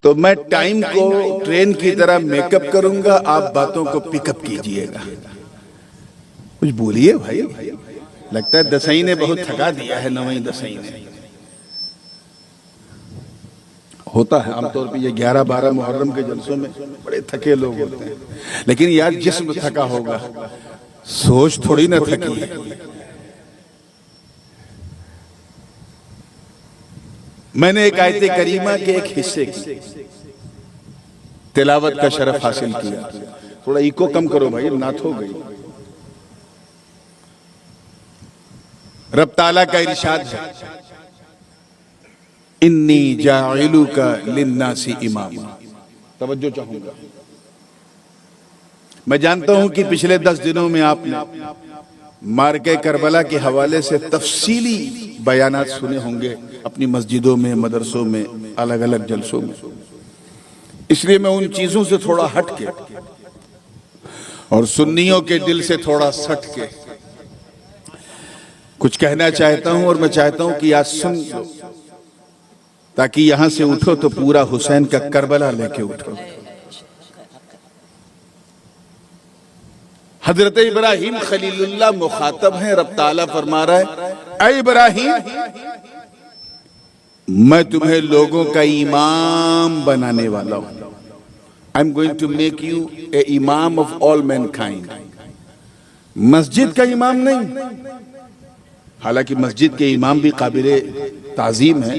तो मैं टाइम को ट्रेन की तरह मेकअप करूंगा, आप बातों को पिकअप कीजिएगा। कुछ बोलिए भाई। लगता है दसई ने बहुत थका दिया है, नवई दसई ने। होता है आमतौर पे ये 11-12 मुहर्रम के जलसों में बड़े थके लोग होते हैं, लेकिन यार जिस्म थका होगा, सोच थोड़ी ना थकी है। मैंने एक आयत करीमा के एक हिस्से की तिलावत का शरफ हासिल किया। थोड़ा इको कम करो भाई, नात हो गई। रब ताला का इरशाद है, इन्नी जाइलुका लिन्नासी इमामा। तवज्जो चाहूंगा। मैं जानता हूं कि पिछले 10 दिनों में आपने मार्के करबला के हवाले से तफसीली बयानात सुने होंगे अपनी मस्जिदों में, मदरसों में, अलग अलग जलसों में। इसलिए मैं उन चीजों से थोड़ा हट के और सुन्नियों के दिल से थोड़ा सट के कुछ कहना चाहता हूं। और मैं चाहता हूं कि आज सुन लो, ताकि यहां से उठो तो पूरा हुसैन का करबला लेके उठो। हजरत इब्राहिम खलीलुल्लाह मुखातब हैं। रब ताला फरमा रहा है, ऐ इब्राहिम, मैं तुम्हें लोगों का इमाम बनाने वाला हूं। I am going to make you a इमाम ऑफ ऑल मैनकाइंड। मस्जिद का इमाम नहीं, हालांकि मस्जिद के इमाम भी काबिले ताजीम है,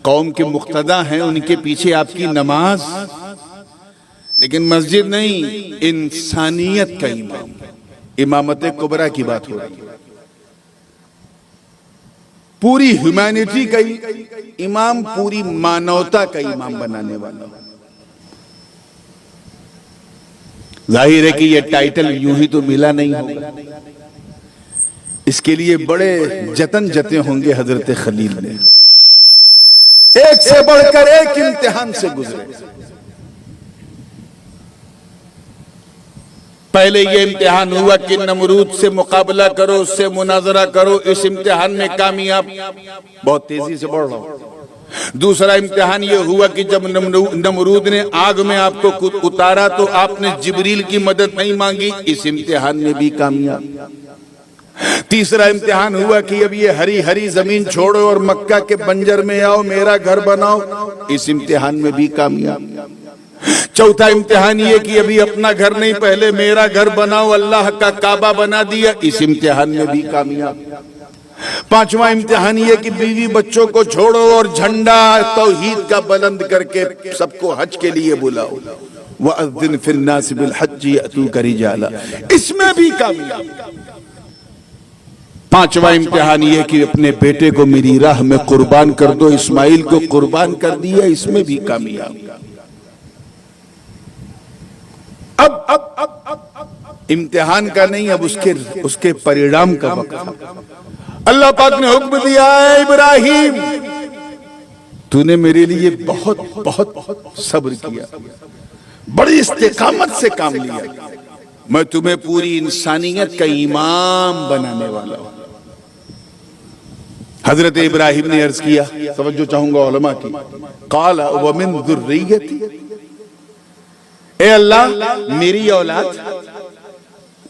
कौम के मुक्तदा हैं, उनके पीछे आपकी नमाज, लेकिन मस्जिद नहीं, इंसानियत का इमाम। इमामत कुबरा की बात हो रही है। पूरी ह्यूमैनिटी का इमाम, पूरी मानवता का इमाम बनाने वाला। जाहिर है कि यह टाइटल यूं ही तो मिला नहीं होगा, इसके लिए बड़े जतन जते होंगे हजरत खलील ने। एक से बढ़कर एक इम्तिहान से गुजरे। पहले ये इम्तिहान हुआ कि नमरूद से मुकाबला करो, उससे मुनाजरा करो। इस इम्तिहान में कामयाब, बहुत तेजी से बढ़ रहा हूं। दूसरा इम्तिहान ये हुआ कि जब नमरूद ने आग में आपको उतारा तो आपने जिब्रील की मदद नहीं मांगी। इस इम्तिहान में भी कामयाब। तीसरा इम्तिहान हुआ कि अब ये हरी हरी जमीन छोड़ो और मक्का के बंजर में आओ, मेरा घर बनाओ। इस इम्तिहान में भी कामयाब। चौथा इम्तिहान ये कि अभी अपना घर नहीं, पहले मेरा घर बनाओ, अल्लाह का काबा बना दिया। इस इम्तिहान में भी कामयाब। पांचवा इम्तिहान ये कि बीवी बच्चों को छोड़ो और झंडा तौहीद का बुलंद करके सबको हज के लिए बुलाओ। वअज़्ज़िन फिन्नास बिल हज्जि यअतूका रिजाला। इसमें भी कामयाब। पांचवा इम्तिहान ये कि अपने बेटे को मेरी राह में कुर्बान कर दो। इस्माइल को कुर्बान कर दिया, इसमें भी कामयाब। अब इम्तिहान का नहीं, अब उसके परिणाम का वक्त। अल्लाह पाक ने हुक्म दिया है, इब्राहिम तूने मेरे लिए बहुत बहुत बहुत सब्र किया, बड़ी इस्तेकामत से काम लिया, मैं तुम्हें पूरी इंसानियत का इमाम बनाने वाला हूं। हजरत इब्राहिम ने अर्ज किया, तवज्जो चाहूंगा उलमा की, काला व मिन ज़ुर्रिय्यती, ए अल्लाह मेरी औलाद।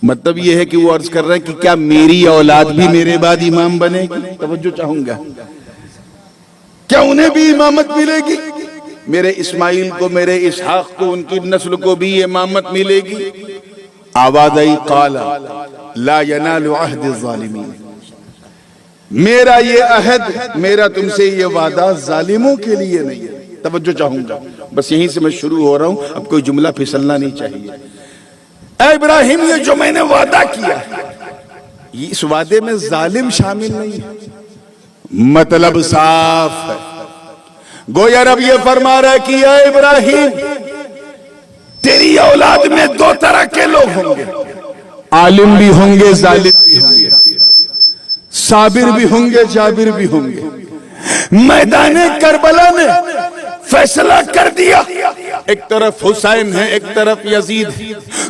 मतलब यह है कि वो अर्ज कर रहे हैं कि क्या मेरी औलाद भी मेरे बाद इमाम बनेगी? तवज्जो चाहूंगा, क्या उन्हें भी इमामत मिलेगी? मेरे इस्माइल को, मेरे इसहाक को, उनकी नस्ल को भी इमामत मिलेगी। आवाज आई, काला ला यनालु अहद ज़ालिमीन, मेरा ये अहद, मेरा तुमसे ये वादा जालिमों के लिए नहीं है। तवज्जो चाहूंगा, बस यहीं से मैं शुरू हो रहा हूं, अब कोई जुमला फिसलना नहीं चाहिए। ऐ इब्राहिम, ये जो मैंने वादा किया, इस वादे में जालिम शामिल नहीं है। मतलब साफ है, गोया रब ये फरमा रहा है कि ऐ इब्राहिम, तेरी औलाद में दो तरह के लोग होंगे, आलिम भी होंगे, जालिम भी होंगे, साबिर भी होंगे, जाबिर भी होंगे। मैदान करबला ने फैसला कर दिया, एक तरफ हुसैन है, एक तरफ यजीद,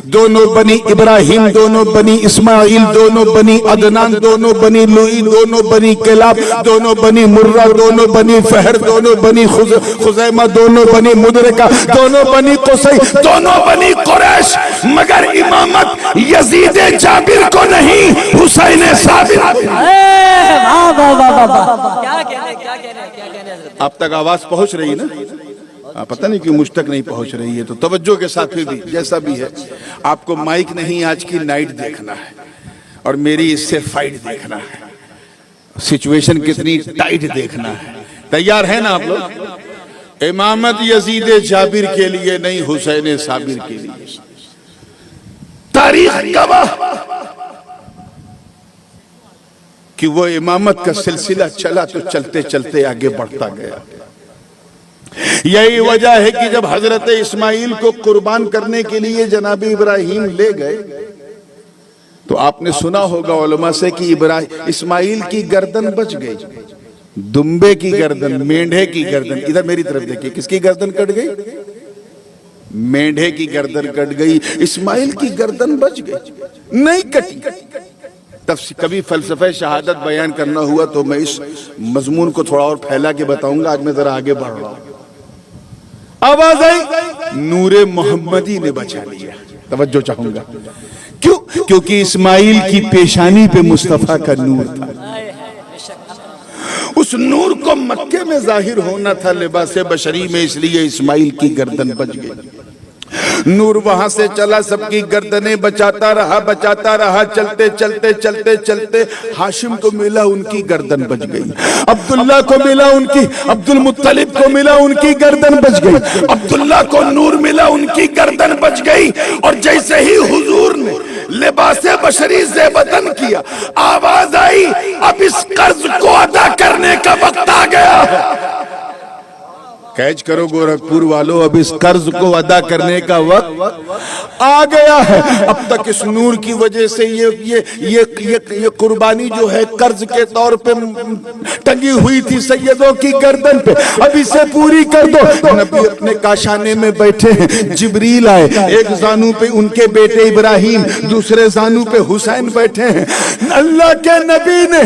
दोनों बनी इब्राहिम, दोनों बनी इस्माइल, दोनों बनी अदनान, दोनों बनी लुई, दोनों बनी किलाब, दोनों बनी मुर्रा, दोनों बनी फहर, दोनों बनी खुजैमा, दोनों बनी मुदरिका, दोनों बनी कुसै, दोनों बनी कुरैश, मगर इमामत यजीद जाबिर को नहीं, हुसैन साबिर। आप तक आवाज पहुंच रही है ना? पता नहीं क्यों मुझ तक नहीं पहुंच रही है, तो तवज्जो के साथ फिर भी जैसा भी है, आपको माइक नहीं आज की नाइट देखना है और मेरी इससे फाइट देखना है, सिचुएशन कितनी टाइट देखना है। तैयार है ना आप लोग? इमामत यजीद जाबिर के लिए नहीं, हुसैन साबिर के लिए। तारीख गवाह कि वो इमामत का सिलसिला चला तो चलते चलते आगे बढ़ता गया। यही वजह है कि जब हजरत इस्माइल को कुर्बान करने के लिए जनाब इब्राहिम ले गए तो आपने सुना होगा उलमा से कि इस्माइल की गर्दन बच गई, दुम्बे की गर्दन, मेंढे की गर्दन, इधर मेरी तरफ देखिए, किसकी गर्दन कट गई? मेंढे की गर्दन कट गई, इस्माइल की गर्दन बच गई, नहीं कटी। तब कभी फलसफे शहादत बयान करना हुआ तो मैं इस मजमून को थोड़ा और फैला के बताऊंगा, आज मैं जरा आगे बढ़ रहा हूं। आवाज आई, नूरे मोहम्मदी ने बचा लिया। तवज्जो चाहूंगा, क्यों? क्योंकि इस्माइल की पेशानी पे मुस्तफा का नूर था, उस नूर को मक्के में जाहिर होना था लिबास बशरी में, इसलिए इस्माइल की गर्दन बच गई। नूर वहां से चला, सबकी गर्दनें बचाता रहा, चलते चलते चलते चलते हाशिम को मिला, उनकी गर्दन बच गई। अब्दुल्ला को मिला, उनकी, अब्दुल मुत्तलिब को मिला, उनकी गर्दन बच गई। अब्दुल्ला को नूर मिला, उनकी गर्दन बच गई। और जैसे ही हुजूर ने लिबासे बशरी से वतन किया, आवाज आई, अब इस कर्ज को अदा करने का वक्त आ गया है। कैच करो गोरखपुर वालों, अब इस कर्ज को अदा करने का वक्त आ गया है। अब तक इस नूर की वजह से ये कुर्बानी जो है कर्ज के तौर पे टंगी हुई थी सैयदों की गर्दन पे, अब इसे पूरी कर दो। नबी अपने काशाने में बैठे हैं, जिब्रील आए, एक जानू पे उनके बेटे इब्राहिम, दूसरे जानू पे हुसैन बैठे हैं। अल्लाह के नबी ने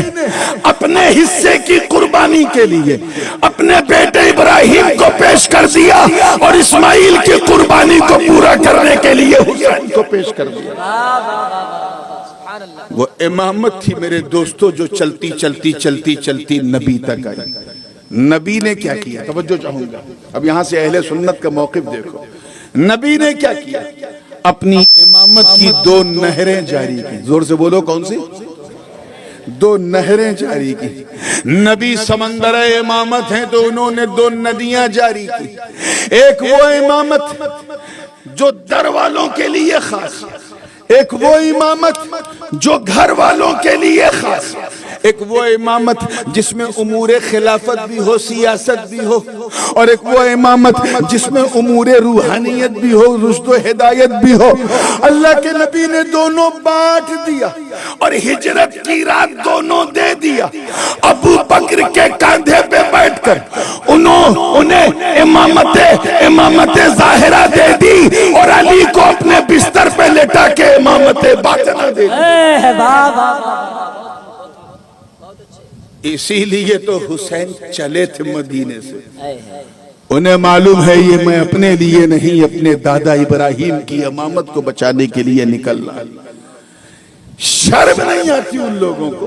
अपने हिस्से की कुर्बानी के लिए अपने बेटे इब्राहिम को पेश कर दिया और इस्माइल की कुर्बानी को पूरा करने के लिए हुसैन को पेश कर दिया। वो इमामत थी मेरे दोस्तों जो चलती चलती चलती चलती नबी तक आई। नबी ने क्या किया? तवज्जो चाहूंगा, अब यहां से अहले सुन्नत का मौकिफ देखो। नबी ने क्या किया? अपनी इमामत की दो नहरें जारी की। जोर से बोलो, कौन सी दो नहरें जारी की? नबी समंदर इमामत हैं तो उन्होंने दो नदियां जारी की। एक वो इमामत जो दर वालों के लिए खास, एक वो इमामत जो घर वालों के लिए खास, एक वो इमामत जिसमें उमूरे खिलाफत भी हो, सियासत भी हो, और एक वो इमामत जिसमें उमूरे रूहानियत भी हो, रुश्द व हिदायत भी हो। अल्लाह के नबी ने दोनों बांट दिया और हिजरत की रात दोनों दे दिया। अबू बकर के कंधे पे बैठकर उन्हें इमामत जाहिरा दे दी और अली को अपने बिस्तर पे लेटा के इमामत बातिना दे दी। इसीलिए तो हुसैन चले थे मदीने से। उन्हें मालूम है ये मैं अपने लिए नहीं, अपने दादा इब्राहिम की इमामत को बचाने के लिए निकल रहा। शर्म नहीं आती उन लोगों को।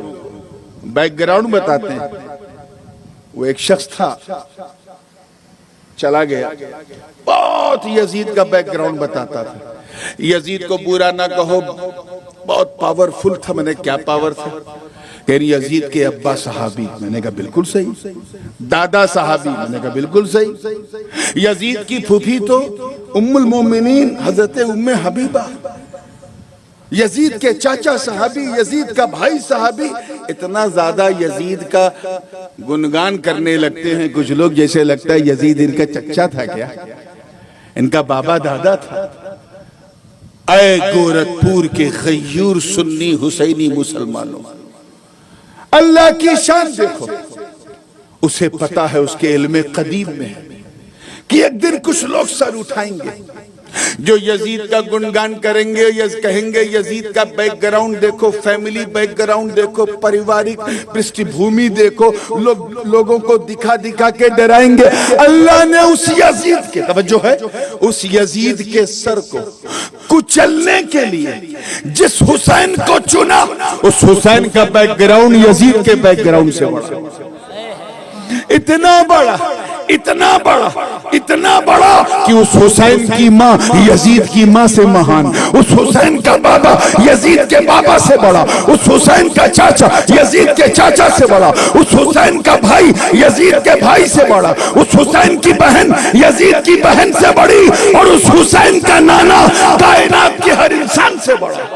बैकग्राउंड बताते हैं। वो एक शख्स था, चला गया, बहुत यजीद का बैकग्राउंड बताता था। यजीद को बुरा ना कहो, बहुत पावरफुल था। मैंने क्या पावर था? यजीद के अब्बा सहाबी, मैंने कहा बिल्कुल सही। दादा सहाबी, मैंने कहा बिल्कुल सही। यजीद की फूफी तो उम्मुल मोमिनीन हजरत उम्मे हबीबा। यजीद के चाचा सहाबी, यजीद का भाई सहाबी। इतना ज्यादा यजीद का गुणगान करने लगते हैं कुछ लोग, जैसे लगता है यजीद इनका चचा था क्या, इनका बाबा दादा था। ऐ गोरखपुर के गयूर सुन्नी हुसैनी मुसलमानों, अल्लाह की शान देखो। उसे पता है, उसके इल्मे कदीम में है कि एक दिन कुछ लोग सर उठाएंगे जो यजीद का गुणगान करेंगे, कहेंगे यजीद का बैकग्राउंड देखो, फैमिली बैकग्राउंड देखो, पारिवारिक पृष्ठभूमि देखो, लोगों को दिखा दिखा के डराएंगे। अल्लाह ने उस यजीद के, तवज्जो है, उस यजीद के सर को कुचलने के लिए जिस हुसैन को चुना, उस हुसैन का बैकग्राउंड यजीद के बैकग्राउंड से बड़ा, इतना बड़ा, इतना बड़ा, इतना बड़ा कि उस हुसैन की माँ यजीद की माँ से महान, उस हुसैन का बाबा यजीद के बाबा से बड़ा, उस हुसैन का चाचा यजीद के चाचा से बड़ा, उस हुसैन का भाई यजीद के भाई से बड़ा, उस हुसैन की बहन यजीद की बहन से बड़ी, और उस हुसैन का नाना कायनात के हर इंसान से बड़ा।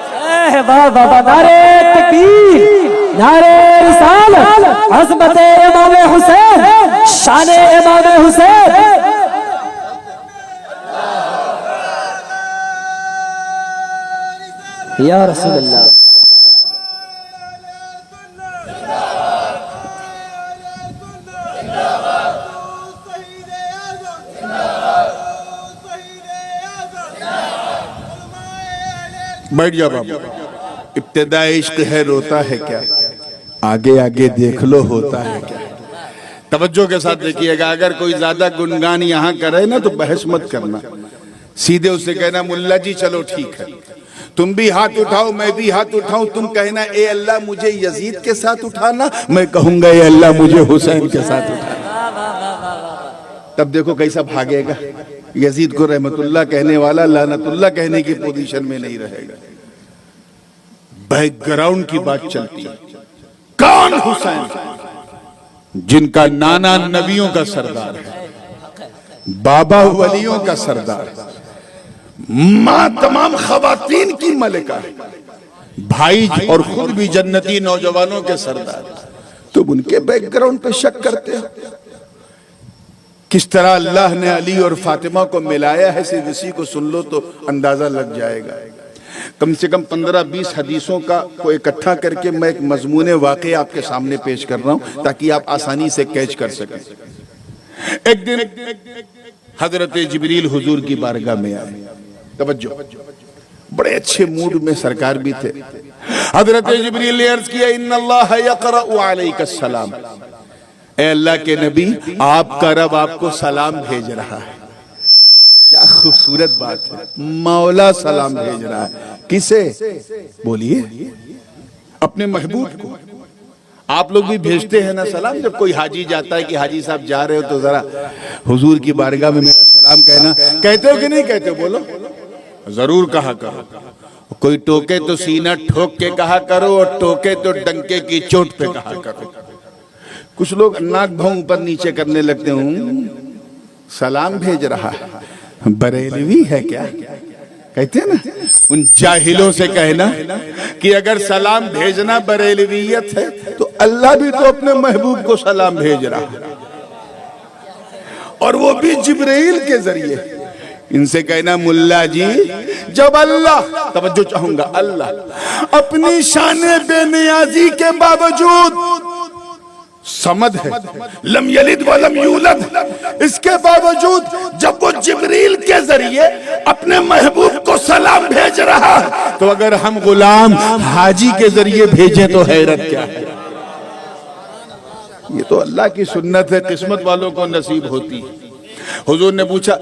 वाह वाह वाह, नारे तकबीर, नारे रिसालत, अज़मत इमाम हुसैन, शान इमाम हुसैन। या रसूल अल्लाह। बैठ जा बाबा। इब्तिदा इश्क है रोता है क्या, आगे आगे देख लो होता है क्या। तवज्जो के साथ देखिएगा, अगर कोई ज्यादा गुणगान यहाँ करे ना तो बहस मत करना, सीधे उससे कहना मुल्ला जी चलो ठीक है, तुम भी हाथ उठाओ मैं भी हाथ उठाऊं, तुम कहना ए अल्लाह मुझे यजीद के साथ उठाना, मैं कहूंगा ए अल्लाह मुझे हुसैन के साथ उठाना। तब देखो कैसा भागेगा। यजीद को रहमतुल्लाह कहने वाला लानतुल्लाह कहने की पोजीशन में नहीं रहेगा। बैकग्राउंड की बात चलती है। कौन हुसैन, जिनका नाना नबियों का सरदार है, बाबा वलियों का सरदार, माँ तमाम खवातीन की मलिका, भाई और खुद भी जन्नती नौजवानों के सरदार, तुम उनके बैकग्राउंड पे शक करते हो। किस तरह अल्लाह ने अली और फातिमा को मिलाया है, सिर्फ इसी को सुन लो तो अंदाजा लग जाएगा। कम से कम 15-20 हदीसों को इकट्ठा करके मैं एक मजमून वाक़ई आपके सामने पेश कर रहा हूं ताकि आप आसानी से कैच कर सकें। एक दिन हजरत जिब्रील हुजूर की बारगाह में आए, तवज्जो, बड़े अच्छे मूड में सरकार भी थे। हजरत जिब्रील ने अर्ज किया इन्नल्लाह यक़रअु अलैकस सलाम, ए अल्लाह के नबी आपका रब आपको सलाम भेज रहा है। क्या खूबसूरत बात है, मौला सलाम भेज रहा है। किसे? बोलिए, अपने महबूब को। आप लोग भी भेजते हैं ना सलाम, जब कोई हाजी जाता है कि हाजी साहब जा रहे हो तो जरा हुजूर की बारगाह में मेरा सलाम कहना, कहते हो कि नहीं कहते हो? बोलो, जरूर कहा करो। कोई टोके तो सीना ठोक के कहा करो, और टोके तो डंके की चोट पे कहा करो। कुछ लोग नाक भाव ऊपर नीचे करने लगते हूँ, सलाम भेज रहा है, बरेलवी है क्या? कहते हैं ना, उन जाहिलों से कहना कि अगर सलाम भेजना बरेलवियत है तो अल्लाह भी तो अपने महबूब को सलाम भेज रहा है, और वो भी जिब्रील के जरिए। इनसे कहना मुल्ला जी, जब अल्लाह, तवज्जो चाहूंगा, अल्लाह अपनी शान बेनियाजी के बावजूद समद है, लम यलिद व लम यूलद, इसके बावजूद जब वो जिब्रील के जरिए अपने महबूब को सलाम भेज रहा है, तो अगर हम गुलाम हाजी के जरिए भेजें तो हैरत क्या है। ये तो अल्लाह की सुन्नत है, किस्मत वालों को नसीब होती है। हुजूर ने पूछा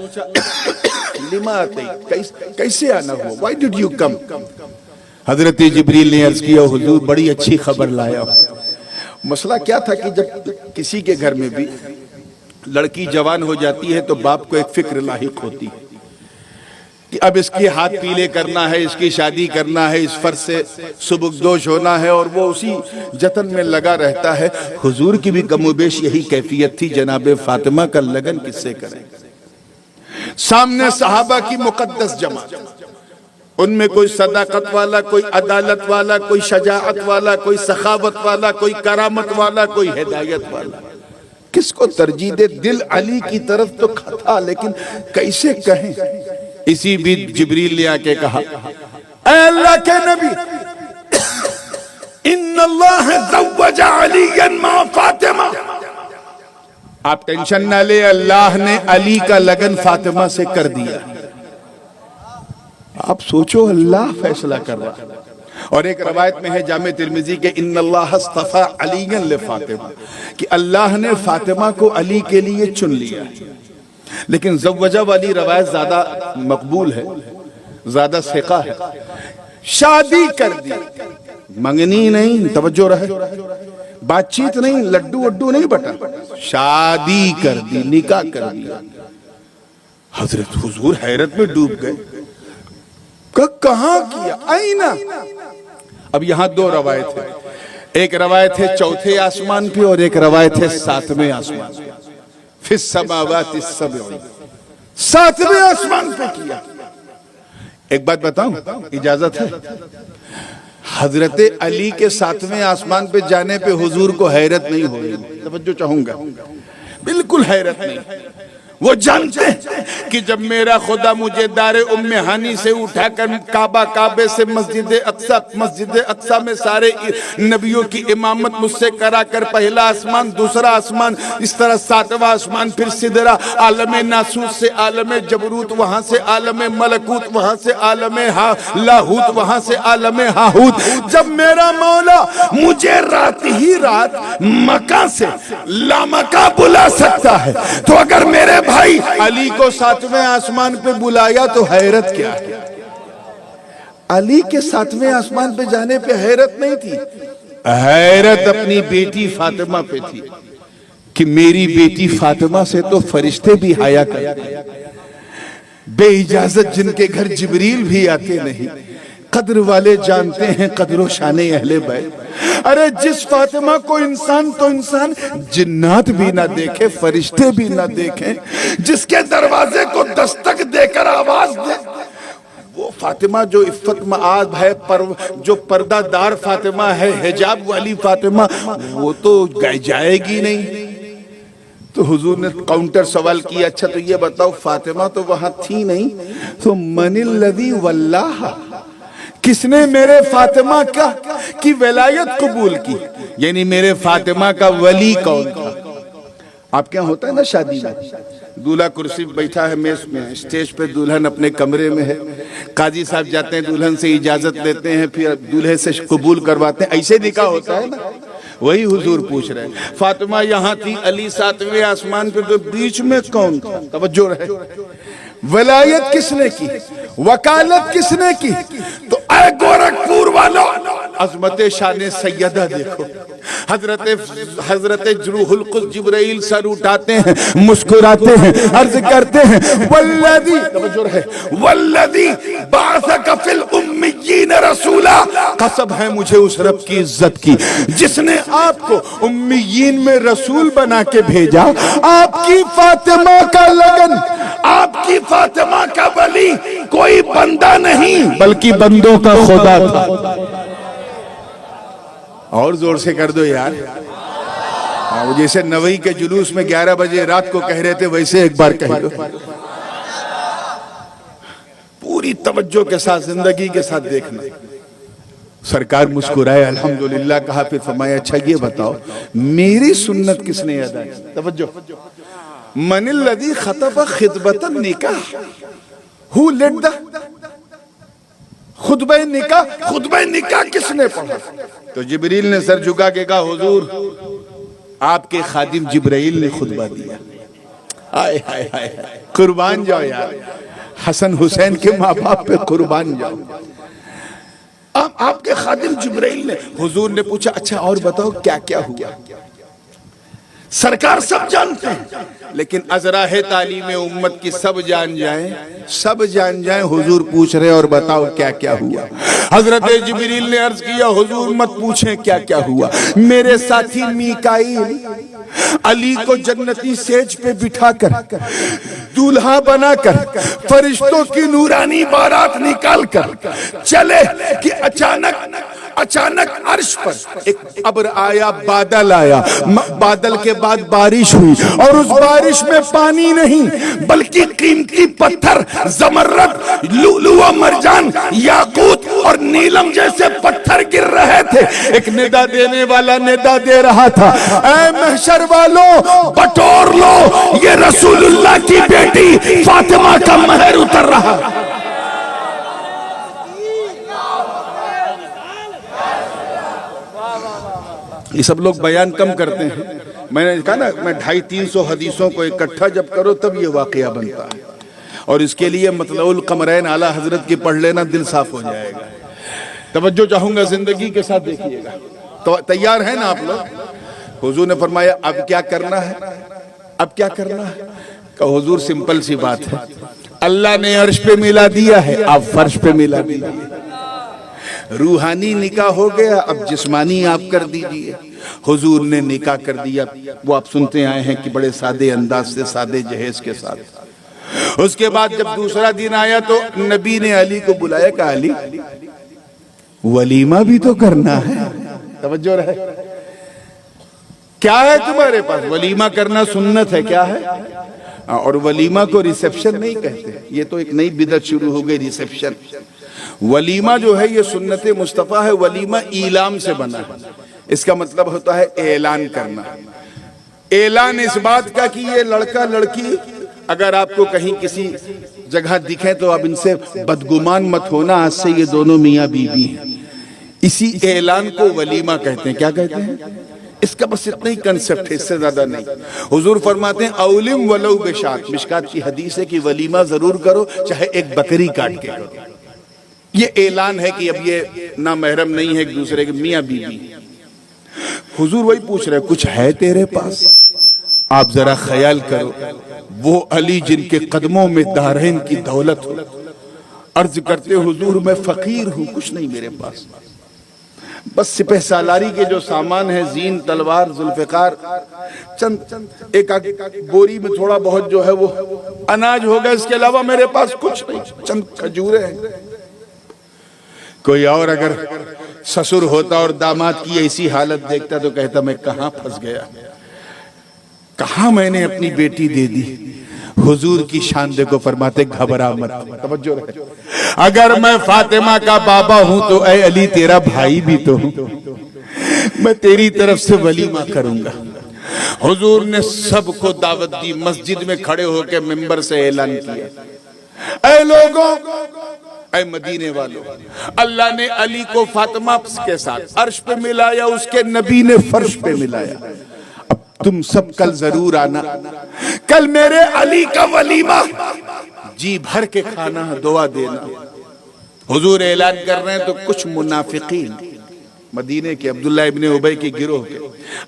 लिमा आते, कैसे आना हुआ, व्हाई डिड यू कम? हजरत जिब्रील ने अर्ज किया हुजूर बड़ी अच्छी खबर लाया हूं। मसला क्या था कि जब किसी के घर में भी लड़की जवान हो जाती है तो बाप को एक फिक्र लाहिक होती है कि अब इसके हाथ पीले करना है, इसकी शादी करना है, इस फर्ज से सुबुकदोश होना है, और वो उसी जतन में लगा रहता है। हुजूर की भी कमोबेश यही कैफियत थी। जनाबे फातिमा का लगन किससे करें? सामने सहाबा की मुकद्दस जमात, उनमें कोई सदाकत वाला, कोई अदालत वाला, कोई शजाअत वाला, कोई सखावत वाला, कोई करामत वाला, कोई हिदायत वाला। किसको तरजीह दे? दिल अली की तरफ तो था, लेकिन कैसे कहें? इसी बीच जिब्रील ने आके कहा, ऐ अल्लाह के नबी, इन्नल्लाह ज़व्वजा अलियन मा फातिमा, आप टेंशन ना ले, अल्लाह ने अली का लगन फातिमा से कर दिया। आप सोचो, अल्लाह फैसला कर रहा है। और एक रवायत में है जामे तिर्मिजी के, इन्नल्लाह अस्तफा अलीयन ले फातिमा, कि अल्लाह ने फातिमा को अली के लिए चुन लिया। लेकिन ज़व्वजा वाली रवायत ज्यादा मकबूल है, ज्यादा सिका है। शादी कर दी, मंगनी नहीं, तवज्जो रहे, बातचीत नहीं, लड्डू वड्डू नहीं बटा, शादी कर दी, निकाह कर दिया। हजरत हुजूर हैरत में डूब गए, कहां किया, आईना। अब यहां दो रवायत है, एक रवायत है चौथे आसमान पे और एक रवायत है सातवें आसमान पे। फिस समावाति सबअ, सातवें आसमान पे किया। एक बात बताऊं, इजाजत है? हजरत अली के सातवें आसमान पे जाने पे हुजूर को हैरत नहीं हो रही, तवज्जो चाहूंगा, बिल्कुल हैरत नहीं। वो जानते हैं कि जब मेरा खुदा मुझे दारे उम्मे हानी से उठाकर काबे से मस्जिद अक्सा में सारे नबियों की इमामत मुझसे कराकर पहला आसमान, दूसरा आसमान, इस तरह सातवां आसमान, फिर सिदरा, आलम नासूत से आलम जबरूत, वहां से आलम मलकूत, वहां से आलम लाहूत, वहां से आलम हाहूत। जब मेरा मौला मुझे रात ही रात मका से लामका बुला सकता है, तो अगर मेरे भाई अली को सातवें आसमान पे बुलाया तो हैरत क्या है? अली के सातवें आसमान पे जाने पे हैरत नहीं थी, हैरत अपनी बेटी फातिमा पे थी कि मेरी बेटी फातिमा से तो फरिश्ते भी हाया करते, बेइजाजत जिनके घर जिब्रील भी आते नहीं। कद्र वाले जानते हैं कद्र शाने अहले बैत। अरे जिस फातिमा को इंसान तो इंसान जिन्नात भी ना देखे, फरिश्ते भी ना देखें, जिसके दरवाजे को दस्तक देकर आवाज दे, वो फातिमा जो इफ्फत मआब है, जो पर्दादार फातिमा है, हिजाब वाली फातिमा, वो तो जाएगी नहीं। तो हुजूर ने काउंटर सवाल किया, अच्छा तो ये बताओ फातिमा तो वहां थी नहीं, तो मनिल्लज़ी वल्लाह, किसने मेरे फातिमा का की वलायत कबूल की, यानी मेरे फातिमा का वली कौन था? आप क्या होता है ना शादी में, दूल्हा कुर्सी बैठा है मेज में, स्टेज पे दुल्हन अपने कमरे में है, काजी साहब जाते हैं दुल्हन से इजाजत लेते हैं, फिर दूल्हे से कबूल करवाते हैं, ऐसे निकाह होता है ना। वही हुजूर पूछ रहे हैं, फातिमा यहाँ थी, अली सातवें आसमान पे, तो बीच में कौन था? तवज्जो रहे, वलायत किसने की, वकालत किसने की? तो ऐ गोरखपुर वालों, अजमत शान सैयदा देखो। हजरत रूहुल कुद्स जिब्राइल सर उठाते हैं, मुस्कुराते हैं, अर्ज करते हैं, वल्लज़ी, तवज्जो रहे, वल्लज़ी बाअसका फिल उम्मिय्यीन रसूला, कसम है मुझे उस रब की इज्जत की जिसने आपको उम्मियीन में रसूल बना के भेजा। आपकी फातिमा का लगन, आपकी फातिमा का वली कोई बंदा नहीं बल्कि बंदों का खुदा था। और जोर से कर दो यार, जैसे नवई के जुलूस में 11 बजे रात को कह रहे थे, वैसे एक बार कह दो, पूरी तवज्जो के साथ, जिंदगी के साथ देखना। सरकार मुस्कुराए, अल्हम्दुलिल्लाह कहा, फिर फरमाया, अच्छा ये बताओ मेरी सुन्नत किसने अदा की? तवज्जो, मनिल्लज़ी खतब खितबतन निकाह, हु लेड द खुतबा निकाह, खुतबा निकाह किसने पढ़ा? तो जिब्रील ने सर झुका के कहा, हुजूर आपके खादिम जिब्राइल ने खुतबा दिया। हाय हाय हाय, कुर्बान जाओ यार, हसन हुसैन के माँ बाप पे कुर्बान जाओ। आपके खादिम जिब्राइल ने, हुजूर ने पूछा, अच्छा और बताओ क्या क्या हुआ? सरकार सब जानते हैं, लेकिन अजराहे तालीम उम्मत की सब जान जाएं, सब जान जाएं। हुजूर पूछ रहे और बताओ क्या क्या हुआ? हजरत जिब्रील ने अर्ज किया, हुजूर मत पूछें क्या क्या हुआ। मेरे साथी मीकाईल अली को जन्नती सेज पे बिठाकर, दूल्हा बनाकर, फरिश्तों की नूरानी बारात निकाल कर चले कि अचानक अर्श पर एक अब्र आया, बादल आया, बादल के बाद बारिश हुई, और उस बारिश में पानी नहीं बल्कि कीमती पत्थर, जमर्रद, लुलु व मरजान, याकूत और नीलम जैसे पत्थर गिर रहे थे, एक निदा देने वाला निदा दे रहा था, ऐ महशर वालों बटोर लो, ये रसूलुल्लाह की बेटी फातिमा का महर उतर रहा। ये सब लोग बयान कम करते हैं। मैंने कहा ना, मैं 250-300 हदीसों को इकट्ठा जब करो तब ये वाकया बनता है। और इसके लिए मतलउल कमरैन आला हजरत की पढ़ लेना, दिल साफ हो जाएगा। तवज्जो चाहूंगा, जिंदगी के साथ देखिएगा। तो तैयार है ना आप लोग? हुजूर ने फरमाया अब क्या करना है, अब क्या करना है? का हुजूर सिंपल सी बात है, अल्लाह ने अर्श पे मिला दिया है, आप फर्श पे मिला दीजिए। रूहानी निकाह हो गया, अब जिस्मानी आप कर दीजिए। हुजूर ने निकाह कर दिया। वो आप सुनते आए हैं कि बड़े सादे अंदाज से, सादे जहेज के साथ। उसके बाद जब दूसरा दिन आया तो नबी ने अली को बुलाया, कहा अली वलीमा भी तो करना है, तवज्जो रहे। क्या है तुम्हारे पास? वलीमा करना सुन्नत है, क्या है? और वलीमा को रिसेप्शन नहीं कहते, ये तो एक नई बिदअत शुरू हो गई, रिसेप्शन। वलीमा जो है ये सुन्नत मुस्तफ़ा है। वलीमा ईलाम से बना है, इसका मतलब होता है ऐलान करना। ऐलान इस बात का कि ये लड़का लड़की अगर आपको कहीं किसी जगह दिखे तो आप इनसे बदगुमान मत होना, आज से ये दोनों मियाँ बीवी हैं। इसी ऐलान को वलीमा कहते हैं। क्या कहते हैं? इसका बस इतना ही कंसेप्ट है, इससे ज्यादा नहीं। हुजूर फरमाते हैं औलिम वलौ बिशात, मिशकात की हदीस है कि वलीमा जरूर करो, चाहे एक बकरी काट के करो। ये ऐलान है कि अब ये ना महरम नहीं है एक दूसरे के, मियाँ बीवी। हुजूर वही पूछ रहे, कुछ है तेरे पास? आप जरा ख्याल करो, वो अली जिनके कदमों में दारैन की दौलत हो। अर्ज करते हुजूर मैं फकीर हूं, कुछ नहीं मेरे पास, बस सिपह सालारी के जो सामान है, जीन, तलवार, जुल्फिकार, चंद एक बोरी में थोड़ा बहुत जो है वो अनाज होगा, इसके अलावा मेरे पास कुछ नहीं, चंद खजूरें हैं। कोई और अगर ससुर होता और दामाद की ऐसी हालत देखता तो कहता मैं कहां फंस गया, कहां मैंने अपनी बेटी दे दी। हुजूर की शान देखो, फरमाते घबरा मत, तवज्जो रहे। अगर मैं फातिमा का बाबा हूं तो ऐ अली तेरा भाई भी तो हूं, मैं तेरी तरफ से वलीमा करूंगा। हुजूर ने सबको दावत दी, मस्जिद में खड़े होकर मिंबर से ऐलान किया, ऐ लोगों, ऐ मदीने वालों, अल्लाह ने अली को फातिमा के साथ अर्श पे मिलाया, उसके नबी ने फर्श पे मिलाया। तुम सब कल जरूर आना, कल मेरे अली का वलीमा, जी भर के खाना, दुआ देना। हुजूर ऐलान कर रहे हैं तो कुछ मुनाफिकीन मदीने के, अब्दुल्ला इब्ने उबई के गिरोह के।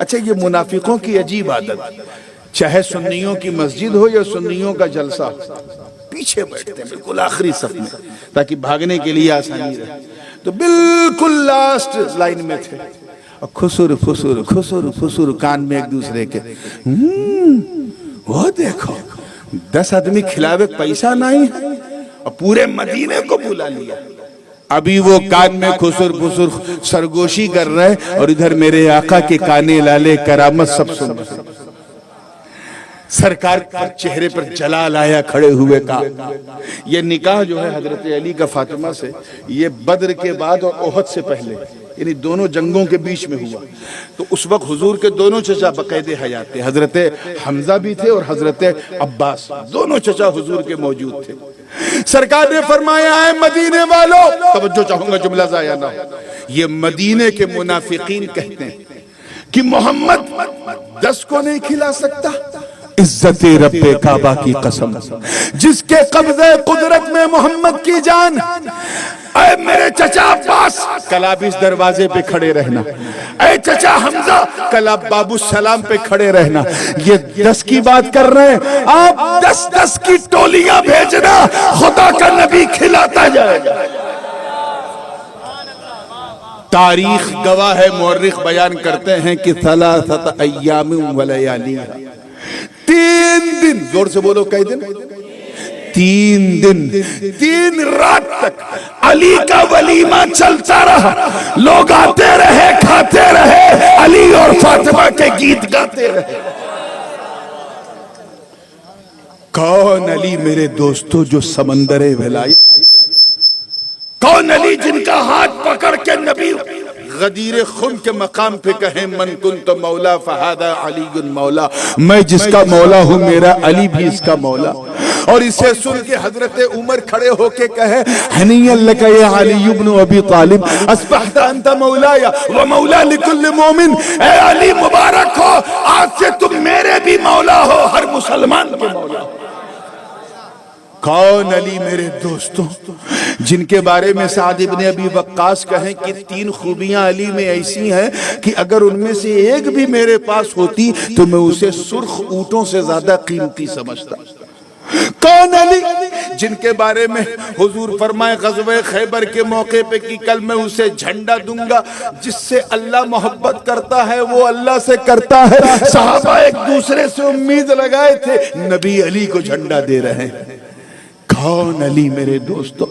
अच्छा, ये मुनाफिकों की अजीब आदत, चाहे सुन्नियों की मस्जिद हो या सुन्नियों का जलसा, पीछे बैठते हैं बिल्कुल आखिरी सफ में ताकि भागने के लिए आसानी रहे। तो बिल्कुल लास्ट लाइन में थे, खुसुर खुसुर खुसुर खुसुर कान में एक दूसरे के। वो देखो 10 आदमी खिलावे पैसा नहीं है और पूरे मदीने को बुला लिया। अभी वो कान में खुसुर फुसुर सरगोशी कर रहे हैं और इधर मेरे आका के काने लाले करामत सब सुन रहे। सरकार पर चेहरे पर जलाल आया खड़े हुए का। ये निकाह जो है हजरत अली का फातिमा से, ये बद्र के बाद और ओहद से पहले, यानी दोनों जंगों के बीच में हुआ। तो उस वक्त हुजूर के दोनों चचा बकायदे हयात थे, हजरत हमजा भी थे और हजरत अब्बास, दोनों चचा हुजूर के मौजूद थे। सरकार ने फरमाया है मदीने वालों, तवज्जो चाहूंगा जुमला जाया ना हो, ये मदीने के मुनाफिकीन कहते हैं कि मोहम्मद 10 को नहीं खिला सकता। इज्जते रब्बे काबा की कसम, जिसके कब्जे कुदरत में मोहम्मद की जान। ऐ मेरे चचा अब्बास, कल आप इस दरवाजे पे खड़े रहना। ऐ चचा हमजा, कल आप बाबू सलाम पे खड़े रहना। ये 10 की बात कर रहे हैं, आप 10-10 की टोलियां भेजना, खुदा का नबी खिलाता जाएगा। तारीख गवाह है, मुअर्रिख बयान करते हैं कि सलासत अय्यामिन व लयालिहा, 3 दिन, जोर से बोलो, कई दिन? 3 दिन 3 रात तक अली का वलीमा चलता रहा। लोग आते रहे, खाते रहे, अली और फातिमा के गीत गाते रहे। कौन अली मेरे दोस्तों जो समंदरे विलायत, कौन अली जिनका हाथ पकड़ के नबी गदीर खुम के मकाम पे कहें मन कुंत मौला फहादा अली मौला, मैं जिसका मौला हूँ मेरा अली भी इसका मौला। और इसे सुन के हजरत उमर खड़े होके कहे हनीयन लका या अली इब्न अबी तालिब अस्बहत अंत मौलाया व मौला लिकुल्ल मोमिन। ए अली मुबारक हो, आज से तुम मेरे भी मौला हो, हर मुसलमान के मौला हो। कौन अली मेरे दोस्तों, जिनके बारे में साद इब्ने अबी वक्कास कहें कि 3 खूबियां अली में ऐसी हैं कि अगर उनमें से एक भी मेरे पास होती तो मैं उसे सुर्ख ऊंटों से ज्यादा कीमती समझता। कौन अली, जिनके बारे में हुजूर फरमाए ग़ज़वे खैबर के मौके पे कि कल मैं उसे झंडा दूंगा, जिससे अल्लाह मोहब्बत करता है वो अल्लाह से करता है। सहाबा एक दूसरे से उम्मीद लगाए थे, नबी अली को झंडा दे रहे हैं। कौन अली मेरे दोस्तों,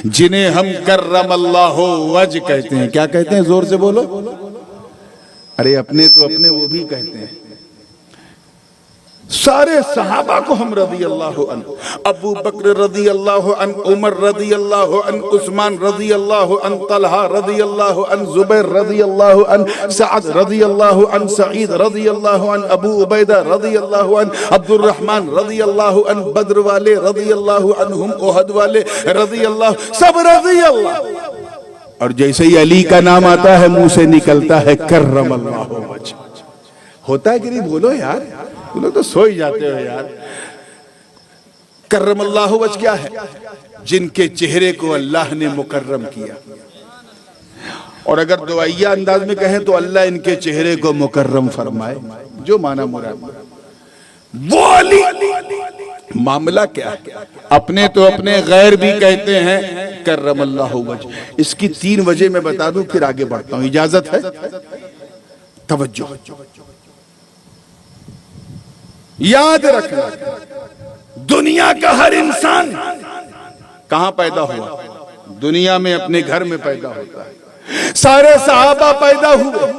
जिन्हें हम कर्रमल्लाहु वज कहते हैं। क्या कहते हैं, जोर से बोलो। अरे अपने तो अपने वो भी कहते हैं। सारे सहाबा को हम रज़ी अल्लाह अन्हु, अबू बकर रज़ी अल्लाह अन्हु, उमर रज़ी अल्लाह अन्हु, उस्मान रज़ी अल्लाह अन्हु, तलहा रज़ी अल्लाह अन्हु, जुबैर रज़ी अल्लाह अन्हु, सअद रज़ी अल्लाह अन्हु, सईद रज़ी अल्लाह अन्हु, अबू उबैदा रज़ी अल्लाह अन्हु, अब्दुर्रहमान रज़ी अल्लाह अन्हु, बद्र वाले रज़ी अल्लाह अन्हुम, उहद वाले रज़ी अल्लाह, सब रज़ी अल्लाह। और जैसे ही अली का नाम आता है मुंह से निकलता है कर्रमल्लाहु वजह। होता है कि नहीं, बोलो यार, तुम लोग तो सो ही जाते हो यार। कर्रमल्लाहु वजह क्या है, जिनके चेहरे को अल्लाह ने मुकर्रम किया। और अगर दुआइया अंदाज में कहें तो अल्लाह इनके चेहरे को मुकर्रम फरमाए, जो माना मुराद वो अली। मामला क्या है, अपने तो अपने गैर भी कहते हैं कर्रमल्लाहु वजह। इसकी 3 वजह मैं बता दूं, फिर आगे बढ़ता हूं, इजाजत है? तवज्जो, याद रखना, दुनिया का हर इंसान कहां पैदा हुआ? दुनिया में अपने घर में पैदा होता है। सारे सहाबा पैदा हुए,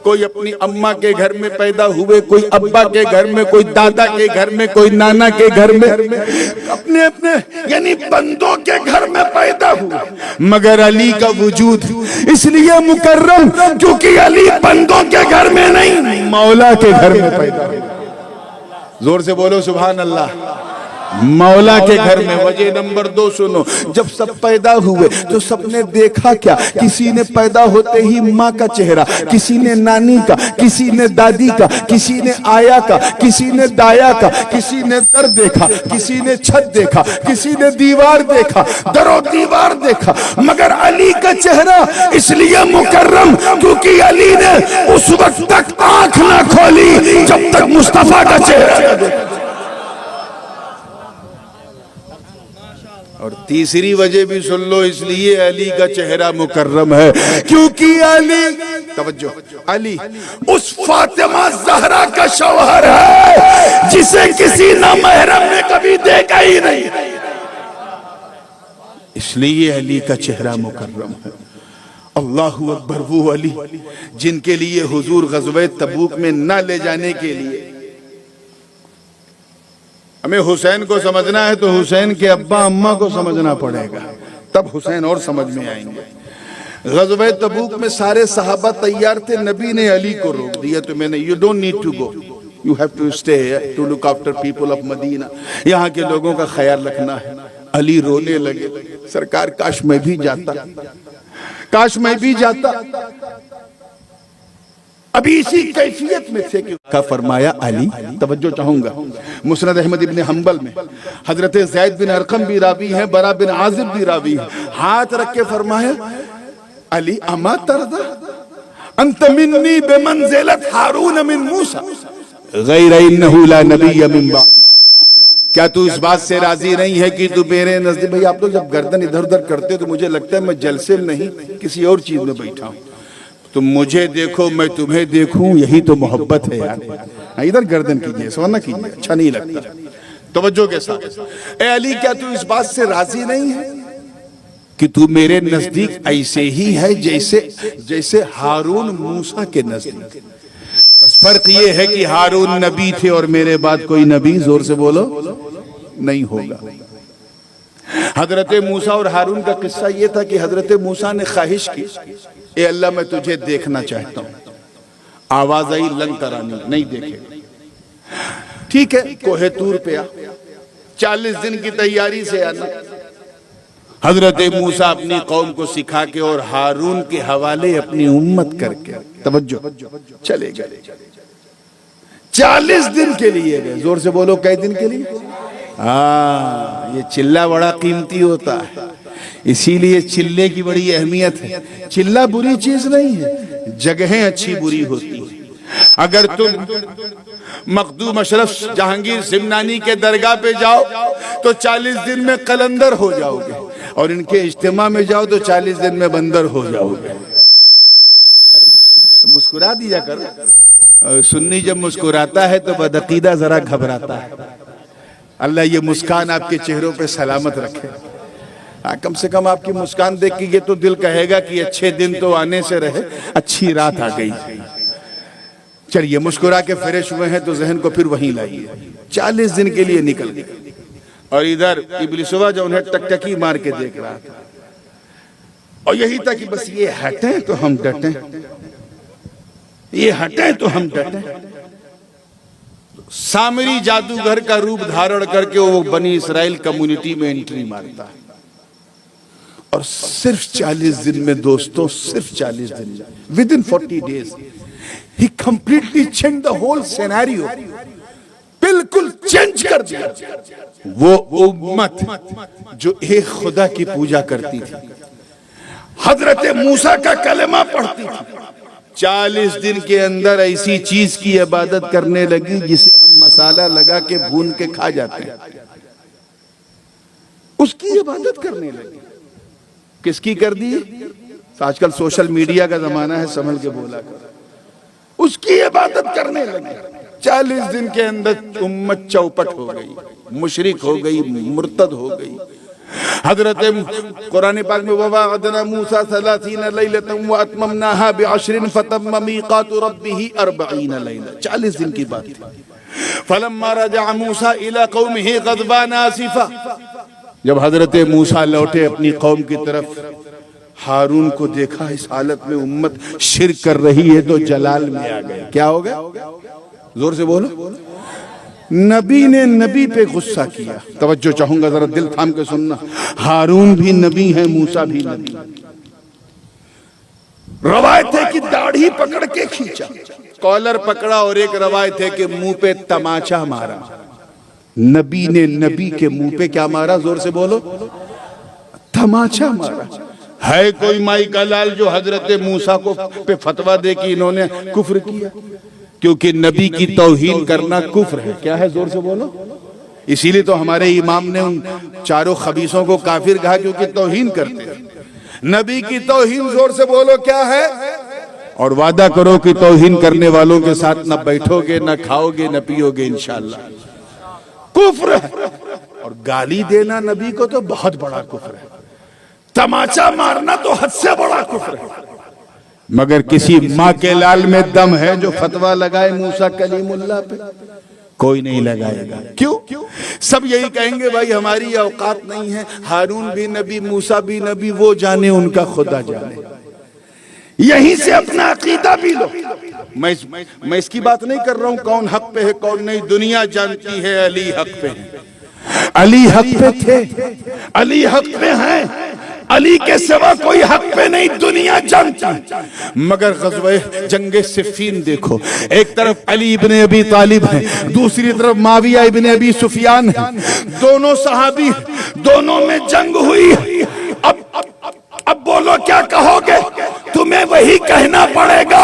कोई अपनी अम्मा के घर में पैदा हुए, कोई अब्बा के घर में, कोई दादा के घर में, कोई नाना के घर में, अपने अपने यानी बंदों के घर में पैदा हुए। मगर अली का वजूद इसलिए मुकर्रम क्योंकि अली बंदों के घर में नहीं, मौला के घर में पैदा हुए। जोर से बोलो सुभान अल्लाह। मौला के घर में। वजह नंबर 2 सुनो, जब सब पैदा हुए तो सबने देखा क्या? किसी ने पैदा होते ही माँ का चेहरा, किसी ने नानी का, किसी ने दादी का, किसी ने आया का, किसी ने दाया का, किसी ने दर देखा, किसी ने छत देखा, किसी ने दीवार देखा, दरो दीवार देखा। मगर अली का चेहरा इसलिए मुकर्रम क्योंकि अली ने उस वक्त तक आंख ना खोली जब तक मुस्तफा का चेहरा न देखा। और तीसरी वजह भी सुन लो, इसलिए अली का चेहरा मुकर्रम है क्योंकि अली, तवज्जो, अली उस फातिमा ज़हरा का शौहर है जिसे किसी नामहरम ने कभी देखा ही नहीं, इसलिए अली का चेहरा मुकर्रम है। अल्लाहु अकबर, वो अली जिनके लिए हुजूर ग़ज़वे तबूक में न ले जाने के लिए हमें हुसैन को समझना है तो हुसैन के अब्बा अम्मा को समझना पड़ेगा, तब हुसैन और समझ में आएंगे। ग़ज़वे तबूक में सारे सहाबा तैयार थे, नबी ने अली को रोक दिया। तो मैंने, you don't need to go, you have to stay to look after people of Medina, यहाँ के लोगों का ख्याल रखना है। अली रोने लगे, सरकार काश मैं भी जाता, काश मैं भी जाता। अभी इसी कैफियत में थे कि का फरमाया अली, तवज्जो चाहूंगा, मुस्नद अहमद इब्न हंबल में हजरत ज़ैद बिन अरकम भी रावी हैं, बरा बिन आज़िब भी रावी हैं। हाथ रख के फरमाया, अली अमा तरदा अंत मिन्नी बिमंज़िलत हारून मिन मूसा गैर इन्नहु ला नबिय्य मिन बाद। क्या तू इस बात से राजी नहीं है कि तू मेरे नजदीक, भाई आप लोग जब गर्दन इधर उधर करते हो तो मुझे लगता है मैं जलसे में नहीं किसी और चीज में बैठा हूं। तुम मुझे देखो मैं तुम्हें देखूं, यही तो मोहब्बत है यार। इधर गर्दन कीजिए, सवाना कीजिए, अच्छा नहीं लगता। तवज्जो के साथ, ए अली क्या तू इस बात से राजी नहीं है कि तू मेरे नजदीक ऐसे ही है जैसे हारून मूसा के नजदीक। बस फर्क ये है कि हारून नबी थे और मेरे बाद कोई नबी, जोर से बोलो, नहीं होगा। हजरत मूसा और हारून का किस्सा यह था कि हजरत मूसा ने ख्वाहिश की, ए अल्लाह मैं तुझे देखना चाहता हूं। आवाज आई लन तरानी, नहीं देखे। ठीक है, कोहे तूर पे आ, 40 दिन की तैयारी से आना। हजरत मूसा अपनी कौम को सिखा के और हारून के हवाले अपनी उम्मत करके, तवज्जो, चले गए। 40 दिन के लिए गए। जोर से बोलो, कई दिन के लिए? ये चिल्ला बड़ा कीमती होता है, इसीलिए चिल्ले की बड़ी अहमियत है। चिल्ला बुरी चीज नहीं है, जगहें अच्छी बुरी होती है। अगर तुम मखदूम अशरफ जहांगीर सिमनानी के दरगाह पे जाओ तो 40 दिन में कलंदर हो जाओगे, और इनके इज्तिमा में जाओ तो 40 दिन में बंदर हो जाओगे। मुस्कुरा दिया करो। सुन्नी जब मुस्कुराता है तो बदअकीदा जरा घबराता है। अल्लाह ये मुस्कान आपके चेहरों पे सलामत रखे। कम से कम आपकी मुस्कान देख के ये तो दिल कहेगा कि अच्छे दिन तो आने से रहे, अच्छी रात आ गई। चलिए, मुस्कुरा के फ्रेश हुए हैं तो जहन को फिर वहीं लाइए। 40 दिन के लिए निकल गए, और इधर इब्लिसवा जो उन्हें टकटकी मार के देख रहा था, और यही था कि बस ये हटे तो हम डटे, ये हटे तो हम डटे। सामरी जादूगर का रूप धारण करके वो बनी इसराइल कम्युनिटी में एंट्री मारता है, और सिर्फ 40 दिन में दोस्तों, सिर्फ 40 दिन में, with in 40 days he completely changed the whole scenario, बिल्कुल चेंज कर दिया। वो उम्मत जो एक खुदा की पूजा करती थी, हजरत मूसा का कलमा पढ़ती थी, 40 दिन के अंदर ऐसी चीज की इबादत करने लगी जिसे हम मसाला लगा के भून के खा जाते हैं, उसकी इबादत करने लगी। किसकी कर दी? आजकल सोशल मीडिया का जमाना है, संभल के बोला कर। उसकी इबादत करने लगी। 40 दिन के अंदर उम्मत चौपट हो गई, मुशरिक हो गई, मुर्तद हो गई। हजरत कुरान पाक में ववाअदना मूसा 30 लैलतन व अतममनाहा बिअश्रिन फतम्म मीकातु रब्बिही 40 लैला। 40 दिन की बात थी। फलम्मा रजअ मूसा इला कौमिही गज़बान आसिफा, जब हजरत मूसा लौटे अपनी कौम की तरफ, हारून को देखा इस हालत में उम्मत शिरक कर रही है तो जलाल में आ गए। क्या हो गया? जोर से बोलो। नबी ने नबी पे गुस्सा किया। तवज्जो चाहूंगा, जरा दिल थाम के सुनना। हारून भी नबी है, मूसा भी नबी। रवायत है कि दाढ़ी पकड़ के खींचा, कॉलर पकड़ा, और एक रवायत है कि मुंह पे तमाचा मारा। नबी ने नबी के मुंह पे क्या मारा? जोर से बोलो। तमाचा मारा। है कोई माई का लाल जो हजरत मूसा को पे फतवा दे कि इन्होंने कुफ्र किया? क्योंकि नबी की तौहीन करना कुफ्र है। क्या है? जोर से बोलो। इसीलिए तो हमारे इमाम ने उन चारों खबीसों को काफिर कहा, क्योंकि तौहीन करते हैं। नबी की तौहीन, जोर से बोलो, क्या है? और वादा करो कि तौहीन करने वालों के साथ न बैठोगे, न खाओगे, न पियोगे, इंशाअल्लाह। कुफ्र है। और गाली देना नबी को तो बहुत बड़ा कुफ्र है। तमाचा मारना तो हद से बड़ा कुफ्र है। मगर किसी माँ के लाल में दम है जो फतवा लगाए मूसा कलीमुल्लाह पे? कोई नहीं लगाएगा। क्यों? सब यही कहेंगे भाई हमारी औकात नहीं है। हारून भी नबी, मूसा भी नबी, वो जाने, उनका खुदा जाने। यहीं से अपना अकीदा भी लो। मैं इसकी बात नहीं कर रहा हूं कौन हक पे है कौन नहीं। दुनिया जानती है अली हक पे है। अली हक पे थे, अली हक पे हैं। अली के सिवा कोई हक पे नहीं, दुनिया जानती। मगर ग़ज़वे जंगे सिफ़ीन देखो, एक तरफ अली इब्ने अबी तालिब है, दूसरी तरफ माविया इब्ने अबी सुफियान है। दोनों सहाबी, दोनों में जंग हुई। अब बोलो क्या कहोगे? तुम्हें वही कहना पड़ेगा,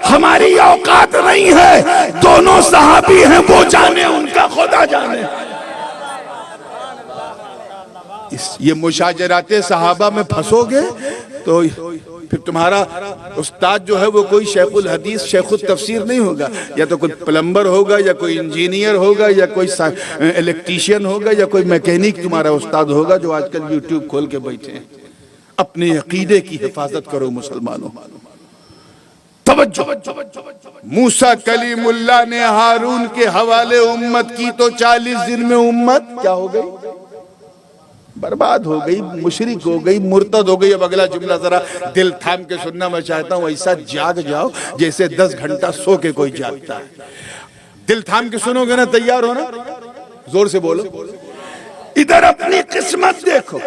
हमारी औकात नहीं है। दोनों सहाबी हैं, वो जाने, उनका खुदा जाने। ये मुशाजराते सहाबा में फंसोगे तो फिर तुम्हारा उस्ताद जो है वो कोई शेखुल हदीस, शेखुल तफसीर नहीं होगा। या तो कोई प्लम्बर होगा, या कोई इंजीनियर होगा, या कोई इलेक्ट्रीशियन होगा, या कोई मैकेनिक तुम्हारा उस्ताद होगा जो आजकल यूट्यूब खोल के बैठे हैं। अपने अकीदे की हिफाजत करो मुसलमानों। तवज्जो। मूसा कलीमुल्लाह ने हारून के हवाले उम्मत की तो 40 दिन में उम्मत क्या हो गई? बर्बाद हो गई, मुशरिक हो गई, मुर्तद हो गई। अब अगला जुमला जरा दिल थाम के सुनना मैं चाहता हूं, ऐसा जाग जाओ जैसे 10 घंटा सो के कोई जागता है। दिल थाम के सुनोगे ना, तैयार हो ना, जोर से बोलो। इधर अपनी किस्मत देखो,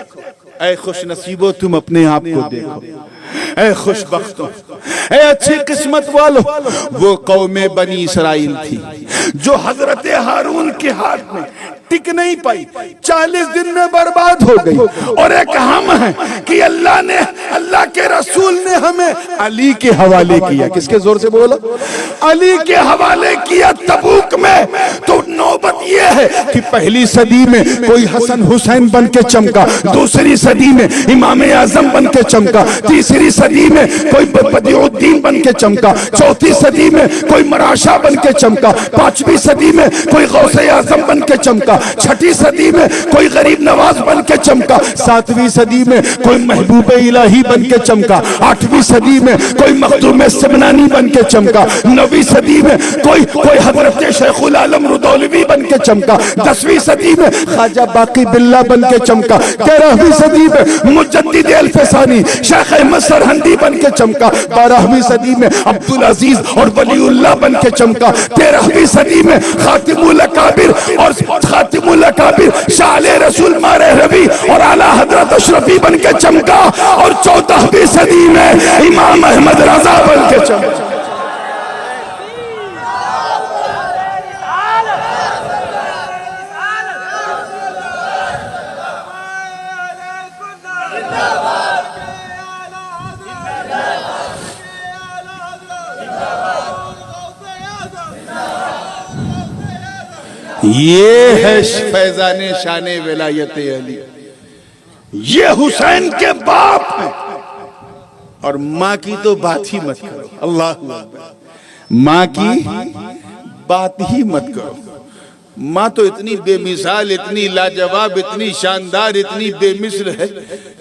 ऐ खुश नसीबो तुम अपने आप को देखो, ऐ खुशबख्तों, ऐ अच्छी किस्मत वालों। वो कौमे बनी इसराइल थी जो हजरत हारून के हाथ में टिक नहीं पाई, 40 दिन में बर्बाद हो गई। और एक हम है कि अल्लाह के रसूल ने हमें अली के हवाले किया। किसके जोर से बोलो? अली के हवाले किया तबूक में। तो नौबत यह है कि पहली सदी में कोई हसन हुसैन बन के चमका, दूसरी सदी में इमाम आजम बन के चमका, तीसरी सदी में कोई बदिउद्दीन बन के चमका, चौथी सदी में कोई मराशा बन के चमका, पांचवी सदी में कोई गौसे आजम बन के चमका, छठी सदी में कोई गरीब नवाज बन के चमका, सातवीं सदी में कोई महबूब इलाही बन के चमका, आठवीं सदी में कोई मखदूम सिमनानी बन के चमका, नौवीं सदी में कोई हजरत शेखुल आलम रुदौलवी बन के चमका, 10वीं सदी में ख्वाजा बाकी बिल्ला बन के चमका, 13वीं सदी में मुजद्दिद अल-फसानी शेख अहमद सरहंदी बन के चमका, 12वीं सदी में अब्दुल अजीज और वलीउल्लाह बन के चमका, 13वीं सदी में खातिमुल अकाबिर और खातिमुल अकाबिर शाले रसूल मारे रबी और आला हजरत अशरफी बन के चमका, और 14वीं सदी में इमाम अहमद रजा बन के चमका। ये है फैजाने शाने विलायत अली। ये हुसैन के बाप है। और माँ की तो बात ही मत करो, अल्लाह अकबर, माँ की बात ही मत करो। माँ तो इतनी बेमिसाल, इतनी लाजवाब, इतनी शानदार, इतनी बेमिसल है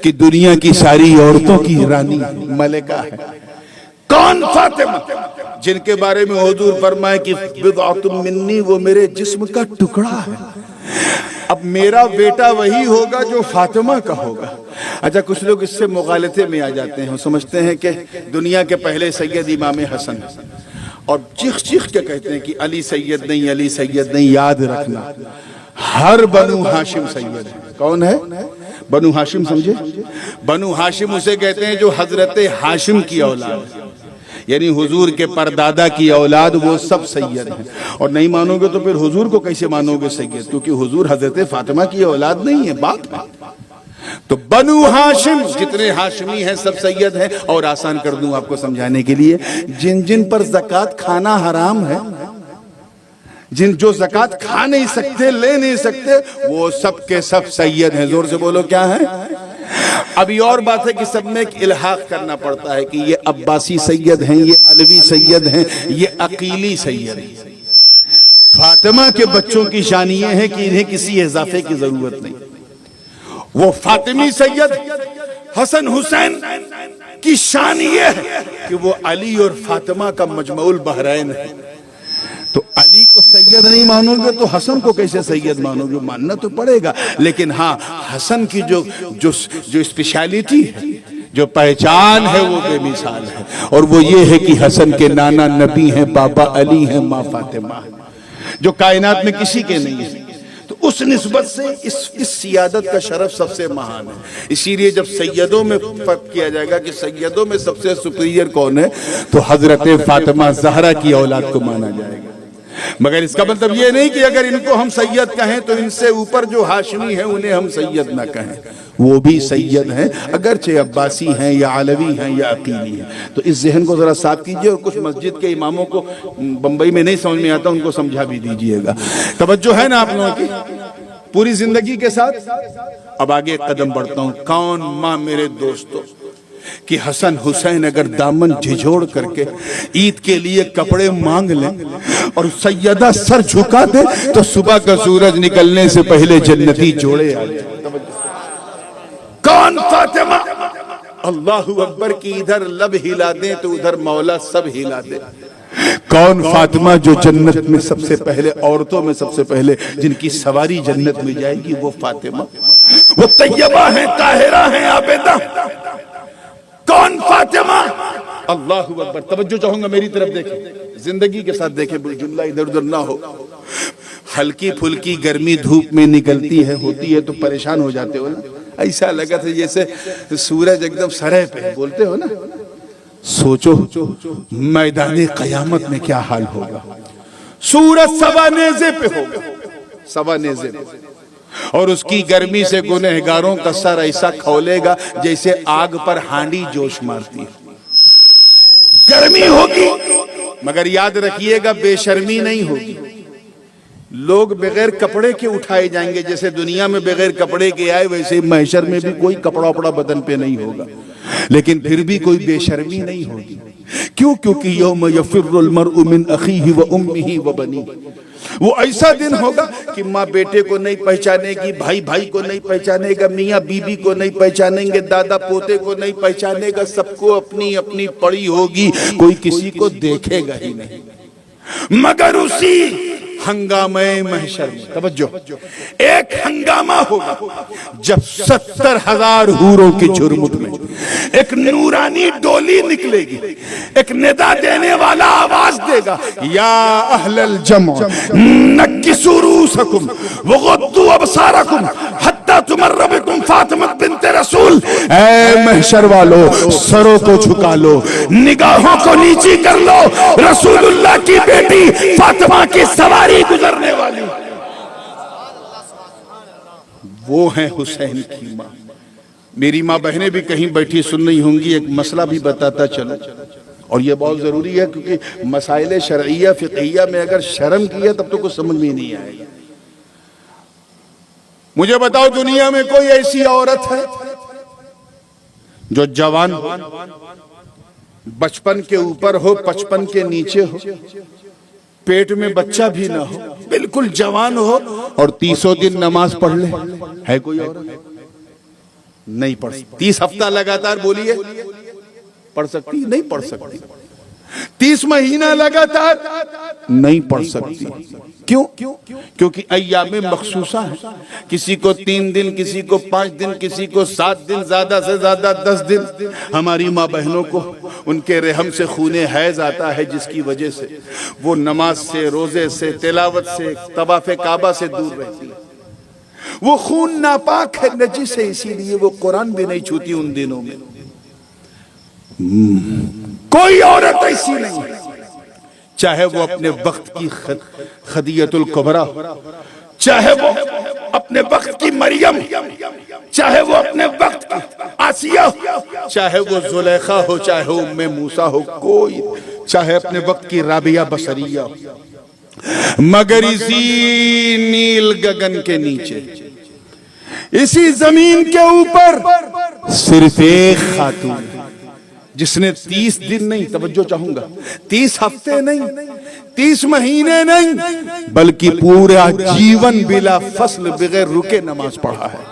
कि दुनिया की सारी औरतों की रानी मलिका है। कौन? फातिमा, जिनके बारे में हुजूर फरमाए कि बिदअतुम मिन्नी, वो मेरे जिस्म का टुकड़ा है। अब मेरा बेटा वही होगा जो फातिमा का होगा। अच्छा, कुछ लोग इससे मुगालते में आ जाते हैं, समझते हैं कि दुनिया के पहले सैयद इमाम हसन, और चीख के कहते हैं कि अली सैयद नहीं, अली सैयद नहीं। याद रखना, हर बनु हाशिम सैयद है। कौन है? बनु हाशिम, समझे? बनु हाशिम उसे कहते हैं जो हजरत हाशिम की औलाद है, यानी हुजूर के परदादा की औलाद, वो सब सैयद हैं। और नहीं मानोगे तो फिर हुजूर को कैसे मानोगे सैयद? क्योंकि हुजूर हजरत फातिमा की औलाद नहीं है, बाप है। तो बनु हाशिम, जितने हाशिमी हैं सब सैयद हैं। और आसान कर दूं आपको समझाने के लिए, जिन जिन पर ज़कात खाना हराम है, जो ज़कात खा नहीं सकते, ले नहीं सकते, वो सब के सब सैयद हैं। जोर से बोलो, क्या है? अभी और बात है कि सब में एक इल्हाक करना पड़ता है कि ये अब्बासी सैयद हैं, ये अलवी सैयद हैं, ये अकीली सैयद हैं। फातिमा के बच्चों की शान ये है कि इन्हें किसी इजाफे की जरूरत नहीं। वो फातिमी सैयद हसन हुसैन की शान ये है कि वो अली और फातिमा का मजमऊल बहरैन है। तो अली को सैयद नहीं मानोगे तो हसन को कैसे सैयद मानोगे? मानना तो पड़ेगा। लेकिन हाँ, हसन की जो स्पेशलिटी है, जो पहचान है, वो बेमिसाल है। और वो ये है कि हसन के नाना नबी हैं, बाबा अली हैं, माँ फातिमा है, जो कायनात में किसी के नहीं है। तो उस निस्बत से इस सियादत का शरफ सबसे महान है। इसीलिए जब सैयदों में फर्क किया जाएगा कि सैयदों में सबसे सुपीरियर कौन है, तो हजरत फातिमा ज़हरा की औलाद को माना जाएगा। मगर इसका मतलब ये नहीं कि अगर इनको हम सैयद कहें तो इनसे ऊपर जो हाशिमी हैं उन्हें हम सैयद ना कहें। वो भी सैयद हैं, अगरचे अब्बासी हैं या अलवी हैं या अकीली हैं। तो इस जहन को जरा साफ कीजिए। और कुछ मस्जिद के इमामों को बंबई में नहीं समझ में आता, उनको समझा भी दीजिएगा। तवज्जो है ना आप लोगों की पूरी जिंदगी के साथ? अब आगे कदम बढ़ता हूं। कौन माँ मेरे दोस्तों कि हसन हुसैन अगर दामन झिझोड़ करके ईद के लिए कपड़े मांग लें और सैयदा सर झुका दे तो सुबह का सूरज निकलने से पहले जन्नती जोड़े आ जाए। कौन फातिमा? अल्लाहु अकबर की इधर लब हिला दे तो उधर मौला सब हिला दे। कौन फातिमा जो जन्नत में सबसे पहले, औरतों में सबसे पहले जिनकी सवारी जन्नत में जाएगी, वो फातिमा। वो तैयबा है, ताहिरा है, आबिदा। कौन? फातिमा। अल्लाह अकबर। तवज्जो चाहूंगा, मेरी तरफ देखें, जिंदगी के साथ देखें, जुमला इधर उधर ना हो। हल्की फुल्की गर्मी धूप में निकलती है, होती है तो परेशान हो जाते हो ना। ऐसा लगा था जैसे सूरज एकदम सरह पे, बोलते हो ना। सोचो मैदान कयामत में क्या हाल होगा। सूरज सवा नेज़े पे होगा, सवा नेज़े पे, और उसकी गर्मी से गुनहगारों का सर ऐसा खौलेगा जैसे आग पर हांडी जोश मारती है। गर्मी होगी, मगर याद रखिएगा बेशर्मी नहीं होगी। लोग बगैर कपड़े के उठाए जाएंगे, जैसे दुनिया में बगैर कपड़े के आए वैसे महशर में भी कोई कपड़ा उपड़ा बदन पे नहीं होगा, लेकिन फिर भी कोई बेशर्मी नहीं होगी। क्यों? क्योंकि यौम यफिर्रुल मर्उ मिन अखीही व उम्मिही व बनी। वो ऐसा दिन होगा कि माँ बेटे को नहीं पहचानेगी, भाई भाई को नहीं पहचानेगा, मियाँ बीबी को नहीं पहचानेंगे, दादा पोते को नहीं पहचानेगा। सबको अपनी अपनी पड़ी होगी, कोई किसी को देखेगा ही नहीं। मगर उसी हंगामे महशर में, तवज्जो, एक हंगामा होगा जब 70,000 हूरों की झुरमुट में एक नूरानी डोली निकलेगी। एक निदा देने वाला आवाज देगा, या अहलल जम नक्किसू रूसकुम वगुद्दू अबसारकुम हत्ता तुमर्र बिकुम फातिमा बिन्ते रसूल। ऐ महशर वालों, सरों को झुका लो, निगाहों को नीची कर लो, रसूलुल्लाह की बेटी फातिमा की सवारी गुजरने वाली, वो है हुसैन की माँ। मेरी माँ बहनें भी कहीं बैठी सुन रही होंगी, एक मसला भी बताता चलो, और ये बहुत जरूरी है, क्योंकि मसाइल शरइया फिक़हिया में अगर शर्म किया तब तो कुछ समझ में नहीं आएगा। मुझे बताओ, दुनिया में कोई ऐसी औरत है जो जवान हो, बचपन के ऊपर हो, 55 के नीचे हो, पेट में बच्चा भी ना हो, बिल्कुल जवान हो और 30 दिन नमाज पढ़ ले? है कोई औरत? नहीं पढ़ सकती। 30 हफ्ता लगातार बोलिए पढ़ सकती? नहीं पढ़ सकती। 30 महीना लगातार नहीं पढ़ सकती। क्यों? क्योंकि अय्यामे मखसूसा है। किसी को 3 दिन, किसी को 5 दिन, किसी को 7 दिन, ज्यादा से ज्यादा 10 दिन। हमारी माँ बहनों को उनके रहम से खूने हैज आता है, जिसकी वजह से वो नमाज से, रोजे से, तिलावत से, तवाफ़े काबा से दूर रहती है। वो खून नापाक है, नजिस है, इसीलिए वो कुरान भी नहीं छूती उन दिनों में। कोई औरत ऐसी नहीं, चाहे वो अपने वक्त की खदीजतुल कुबरा, चाहे वो अपने वक्त की मरियम, चाहे वो अपने वक्त की आसिया, चाहे वो जुलेखा हो, चाहे वो उम्मे मूसा हो, कोई, चाहे अपने वक्त की राबिया बसरिया हो, मगर इसी नील गगन के नीचे, इसी जमीन के ऊपर सिर्फ एक खातून जिसने 30 दिन नहीं, तवज्जो चाहूंगा, 30 हफ्ते नहीं, 30 महीने नहीं, बल्कि पूरा जीवन बिला फसल बगैर रुके नमाज पढ़ा है।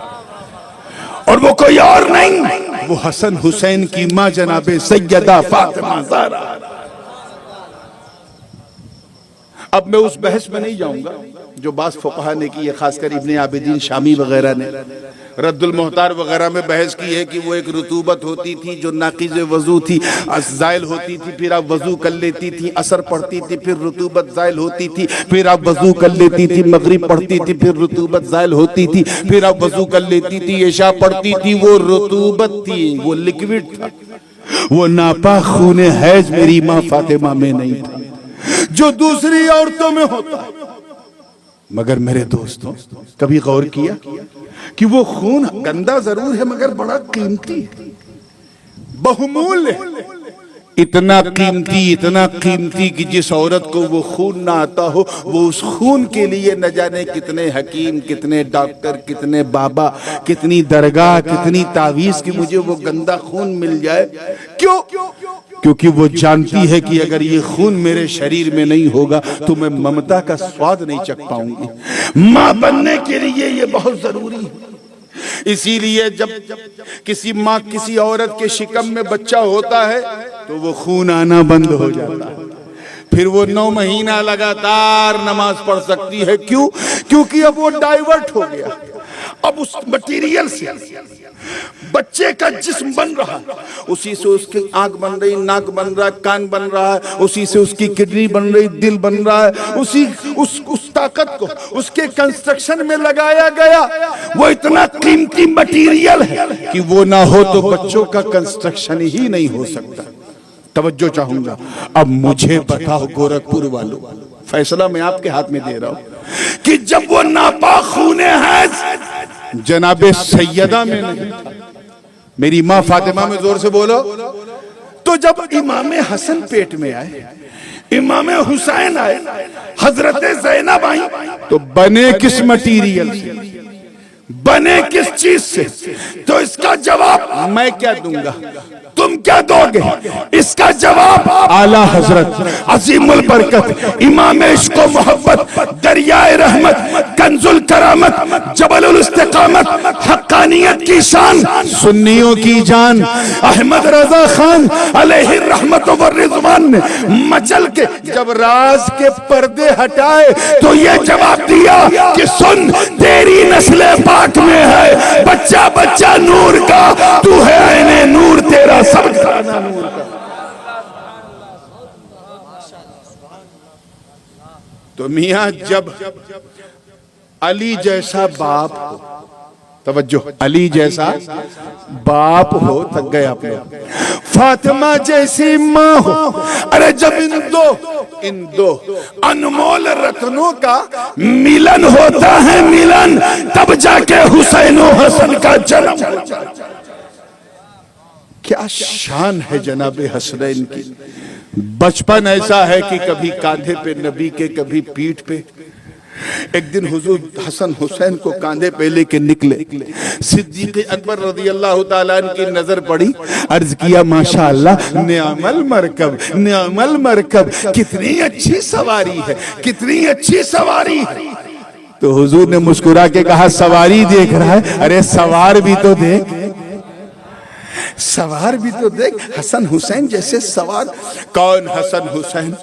और वो कोई और नहीं, वो हसन हुसैन की मां जनाबे सैयदा फातिमा ज़हरा। अब मैं उस बहस में नहीं जाऊंगा जो बास फुक़हा ने की है, खासकर इब्ने आबिदीन शामी वगैरह ने रद्दुल मोहतार वगैरह में बहस की है कि वो एक रुतूबत होती थी जो नाक़िज़ वज़ू थी, ज़ाइल होती थी, फिर आप वज़ू कर लेती थी, असर पढ़ती थी, फिर रुतूबत ज़ाइल होती थी, फिर आप वज़ू कर लेती थी, मगरिब पढ़ती थी, फिर रुतूबत ज़ाइल होती थी, फिर आप वज़ू कर लेती थी, इशा पढ़ती थी। वो रुतूबत थी, वो लिक्विड था, वो नापाक खूने हैज मेरी माँ फातिमा में नहीं था, जो दूसरी औरतों में होता है। मगर मेरे दोस्तों, कभी गौर किया कि वो खून गंदा जरूर है मगर बड़ा कीमती है, बहुमूल्य है। इतना कीमती कि जिस औरत को वो खून ना आता हो, वो उस खून के लिए न जाने कितने हकीम, कितने डॉक्टर, कितने बाबा, कितनी दरगाह, कितनी तावीज़ कि मुझे वो गंदा खून मिल जाए। क्यों? क्योंकि वो जानती है कि अगर ये खून मेरे शरीर में नहीं होगा तो मैं ममता का स्वाद नहीं चख पाऊंगी। मां बनने के लिए ये बहुत जरूरी है। इसीलिए जब किसी माँ, किसी औरत के शिकम में बच्चा होता है तो वो खून आना बंद हो जाता है, फिर वो 9 महीना लगातार नमाज पढ़ सकती है। क्यों? क्योंकि अब वो डाइवर्ट हो गया, अब उस मटेरियल से बच्चे का जिस्म बन रहा, उसी से उसकी आंख बन रही, नाक बन रहा है, कान बन रहा है, उसी से उसकी किडनी बन रही, दिल बन रहा है, उसी उस ताकत को उसके कंस्ट्रक्शन में लगाया गया। वो इतना कीमती मटेरियल है कि वो ना हो तो बच्चों का कंस्ट्रक्शन ही नहीं हो सकता। तवज्जो चाहूंगा। अब मुझे बताओ गोरखपुर वालों, फैसला मैं आपके हाथ में दे रहा हूं कि जब वो नापाक खूने है जनाबे सैयदा में नहीं, मेरी मां फातिमा में जोर से बोलो, तो जब इमाम हसन पेट में आए, इमाम हुसैन आए, हजरत ज़ैनब आई, तो बने किस मटीरियल से, बने किस चीज से? तो इसका जवाब मैं क्या दूंगा, तुम क्या दोगे? इसका जवाब आला हजरत अजीमुल बरकत इमाम इश्क व मोहब्बत, दरियाए रहमत, कंजुल करामत, जबलुल इस्तिकामत, हक्कानियत की शान, सुन्नियों की जान अहमद रजा खान अलैहि रहमत व रिजवान ने मचल के जब राज के पर्दे हटाए तो ये जवाब दिया कि सुन, तेरी नस्ल पाक में है बच्चा बच्चा नूर का, तू है ऐने नूर, तेरा सब घराना नूर का। तो मियां जब अली जैसा बाप हो, तवज्जो, अली जैसा बाप हो, थक गए आप लोग, फातिमा जैसी मां हो, अरे जब इन दो अनमोल रत्नों का मिलन होता है, मिलन, तब जाके हुसैन और हसन का जन्म होता है। क्या शान है जनाबे हसनैन की। बचपन ऐसा है कि कभी कांधे पे नबी के, कभी पीठ पे। एक दिन हुजूर हसन हुसैन को कांधे पे लेके निकले, सिद्दीक़ अकबर रज़ियल्लाहु ताला अन्हु की नजर पड़ी, अर्ज किया माशाअल्लाह, निअमल मरकब, निअमल मरकब, कितनी अच्छी सवारी है, कितनी अच्छी सवारी है। तो हुजूर ने मुस्कुरा के कहा, सवारी देख रहा है, अरे सवार भी तो देख, सवार भी तो देख, हसन हुसैन जैसे सवार। कौन हसन हुसैन?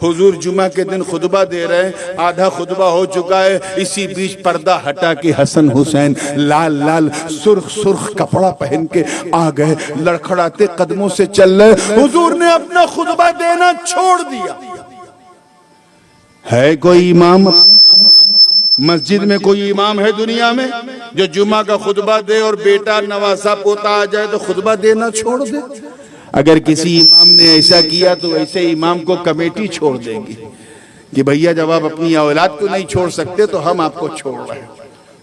हुजूर जुमा के दिन खुतबा दे रहे हैं, आधा खुतबा हो चुका है, इसी बीच पर्दा हटा के हसन हुसैन लाल लाल सुर्ख सुर्ख कपड़ा पहन के आ गए, लड़खड़ाते कदमों से चल रहे। हुजूर ने अपना खुतबा देना छोड़ दिया। है कोई इमाम मस्जिद में, कोई इमाम है दुनिया में जो जुमा का खुतबा दे और बेटा नवासा पोता आ जाए तो खुतबा देना छोड़ दे? अगर किसी इमाम ने ऐसा किया तो ऐसे इमाम को कमेटी छोड़ देगी कि भैया जब आप अपनी औलाद को नहीं छोड़ सकते तो हम आपको छोड़ रहे हैं।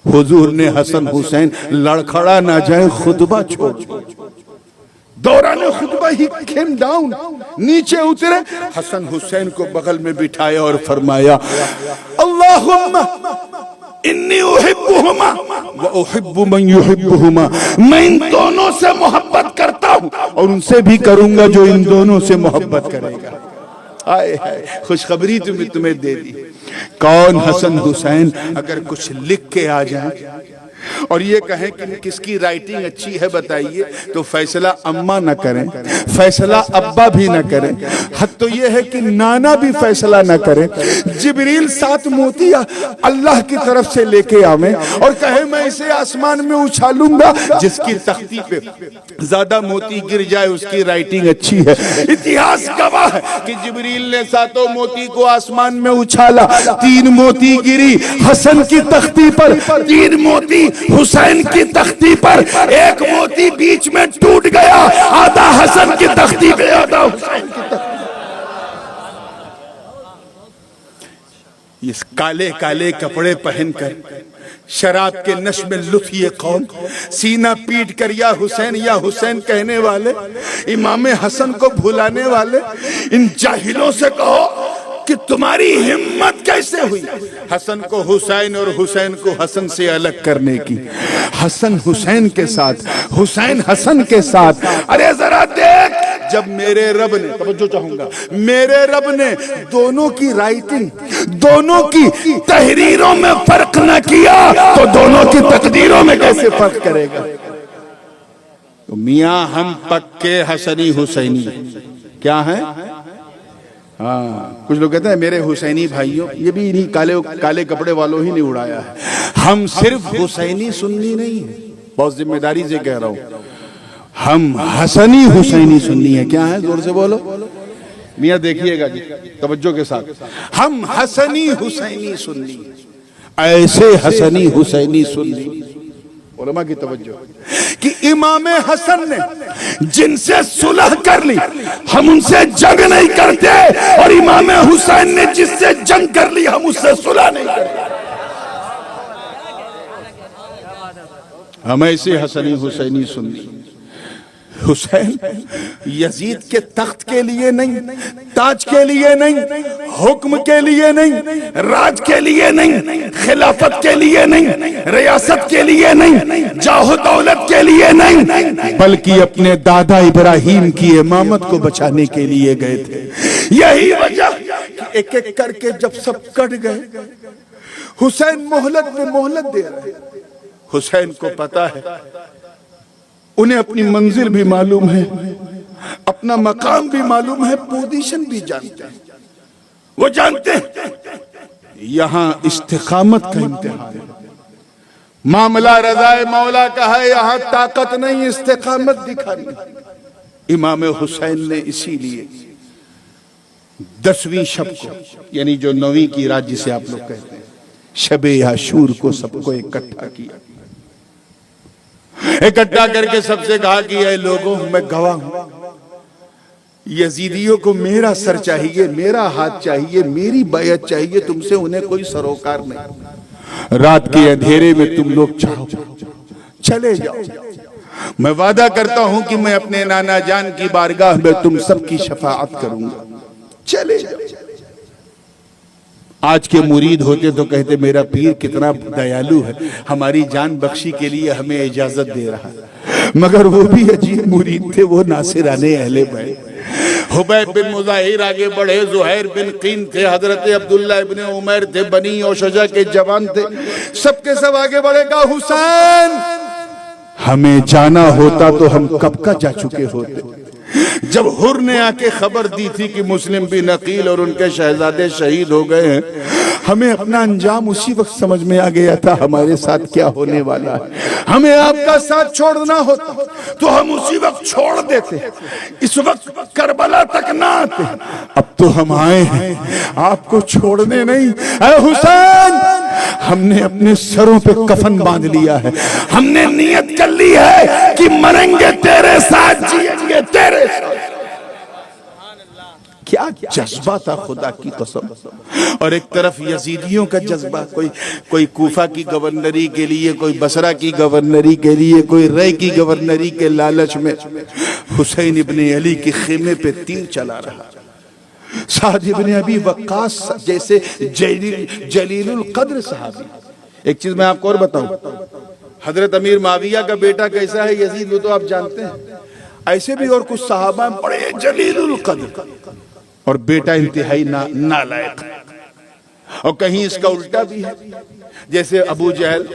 हुजूर ने हसन हुसैन लड़खड़ा ना जाए खुतबा छोड़, दौरान खुतबा ही केम डाउन, नीचे उतरे, हसन हुसैन को बगल में बिठाया और फरमाया, अल्लाहुम्मा इन्नी उहिब्बुहुमा व उहिब्बु मन युहिब्बुहुमा, मैं इन दोनों से मोहब्बत करता हूं और उनसे भी करूंगा जो इन दोनों से मोहब्बत करेगा। आए हाय, खुशखबरी तुम्हें दे दी। कौन हसन हुसैन? अगर कुछ लिख के आ जाए और ये कहें कि किसकी राइटिंग अच्छी है बताइए, तो फैसला अम्मा न करें, फैसला अब्बा भी न करें, हद तो ये है कि नाना भी फैसला न करें, जिब्रील 7 मोती अल्लाह की तरफ से लेके आवे और कहे मैं इसे आसमान में उछालूंगा, जिसकी तख्ती पे ज्यादा मोती गिर जाए उसकी राइटिंग अच्छी है। इतिहास गवाह है कि जिब्रील ने 7 मोती को आसमान में उछाला, 3 मोती गिरी हसन की तख्ती पर, 3 मोती हुसैन की तख्ती पर, 1 मोती बीच में टूट गया, आधा हसन की तख्ती पे, आधा हुसैन की तख्ती। इस काले काले कपड़े पहनकर शराब के नश में लुथिए कौन, सीना पीट कर या हुसैन कहने वाले, इमाम हसन को भुलाने वाले इन जाहिलों से कहो कि तुम्हारी हिम्मत कैसे हुई हसन को हुसैन और हुसैन को हसन से अलग करने की, हसन हुसैन के साथ, हुसैन हसन के साथ। अरे जरा देख, जब मेरे रब ने, तवज्जो चाहूंगा, मेरे रब ने दोनों की राइटिंग, दोनों की तहरीरों में फर्क न किया तो दोनों की तकदीरों में कैसे फर्क करेगा? तो मियां हम पक्के हसनी हुसैनी क्या है? हाँ, कुछ लोग कहते हैं मेरे हुसैनी भाइयों, ये भी इन्हीं काले काले कपड़े वालों ही ने उड़ाया है। हम सिर्फ हुसैनी सुन्नी नहीं है, बहुत जिम्मेदारी से कह रहा हूं, हम हसनी हुसैनी सुन्नी है। क्या है, जोर से बोलो मियां, देखिएगा जी तवज्जो के साथ। हम हसनी हुसैनी सुन्नी, ऐसे हसनी हुसैनी सुन्नी। उलमा की तवज्जो कि इमाम हसन ने जिनसे सुलह कर ली, हम उनसे जंग नहीं करते, और इमाम हुसैन ने जिससे जंग कर ली, हम उससे सुलह नहीं करते। हम ऐसे हसनी हुसैनी सुन्नी। हुसैन यजीद के तख्त के लिए नहीं, ताज के लिए नहीं, हुक्म के लिए नहीं, राज के लिए नहीं, खिलाफत के लिए नहीं, रियासत के लिए नहीं, जाहो दौलत के लिए नहीं, बल्कि अपने दादा इब्राहिम की इमामत को बचाने के लिए गए थे। यही वजह एक एक करके जब सब कट गए, हुसैन मोहलत में मोहलत दे रहे। हुसैन को पता है, उन्हें अपनी मंजिल भी मालूम है, अपना मकाम भी मालूम है, पोजीशन भी जानते हैं। वो जानते हैं यहां इस्तिकामत का इम्तिहान है, मामला रज़ाए मौला का है, यहां ताकत नहीं, इस्तिकामत दिखानी। इमाम हुसैन ने इसीलिए 10वीं शब को, यानी जो 9वीं की रात जिसे आप लोग कहते हैं, शबे आशूर को सबको इकट्ठा किया। इकट्ठा करके सबसे कहा कि ऐ लोगों, मैं गवाह हूं, यजीदियों को मेरा सर चाहिए, मेरा हाथ चाहिए, मेरी बैयत चाहिए, तुमसे उन्हें कोई सरोकार नहीं। रात के अंधेरे में तुम लोग चाहो चले जाओ, मैं वादा करता हूं कि मैं अपने नाना जान की बारगाह में तुम सबकी शफाअत करूंगा, चले जाओ। आज के मुरीद होते तो कहते मेरा पीर कितना दयालु है, हमारी जान बख्शी के लिए हमें इजाजत दे रहा है। मगर वो भी अजीब मुरीद थे, वो नासिराने अहले बैत। हुबैब बिन मुजाहिर आगे बढ़े, जुहैर बिन कीन थे, हजरत अब्दुल्ला इब्ने उमैर थे, बनी और शजा के जवान थे, सबके सब आगे बढ़ेगा। हुसैन, हमें जाना होता तो हम कब का जा चुके होते। जब हुर ने आके खबर दी थी कि मुस्लिम बिन अकील और उनके शहजादे शहीद हो गए हैं, हमें अपना अंजाम उसी वक्त समझ में आ गया था हमारे साथ क्या होने वाला है। हमें आपका साथ छोड़ना होता तो हम उसी वक्त छोड़ देते, इस वक्त करबला तक ना आते। अब तो हम आए हैं आपको छोड़ने नहीं। ऐ हुसैन, हमने अपने सरों पे कफन बांध लिया है, हमने नियत कर ली है कि मरेंगे तेरे साथ, जिएंगे तेरे साथ। क्या जज्बा था, खुदा की कसम। और एक तरफ यजीदियों का जज्बा, कोई कूफा की गवर्नरी के लिए, कोई बसरा की गवर्नरी के लिए, कोई रे की गवर्नरी के लालच में हुसैन इब्ने अली के खेमे पे तीर चला रहा। साद इब्ने अबी वक्कास जैसे जलीलुल कद्र सहाबी। एक चीज मैं आपको और बताऊं, हजरत अमीर माविया का बेटा कैसा है यजीद, वो तो आप जानते हैं। ऐसे भी और कुछ सहाबा बड़े जलीलुल कद्र, और बेटा इंतहाई नालायक। और कहीं इसका उल्टा भी है, जैसे अबू जहल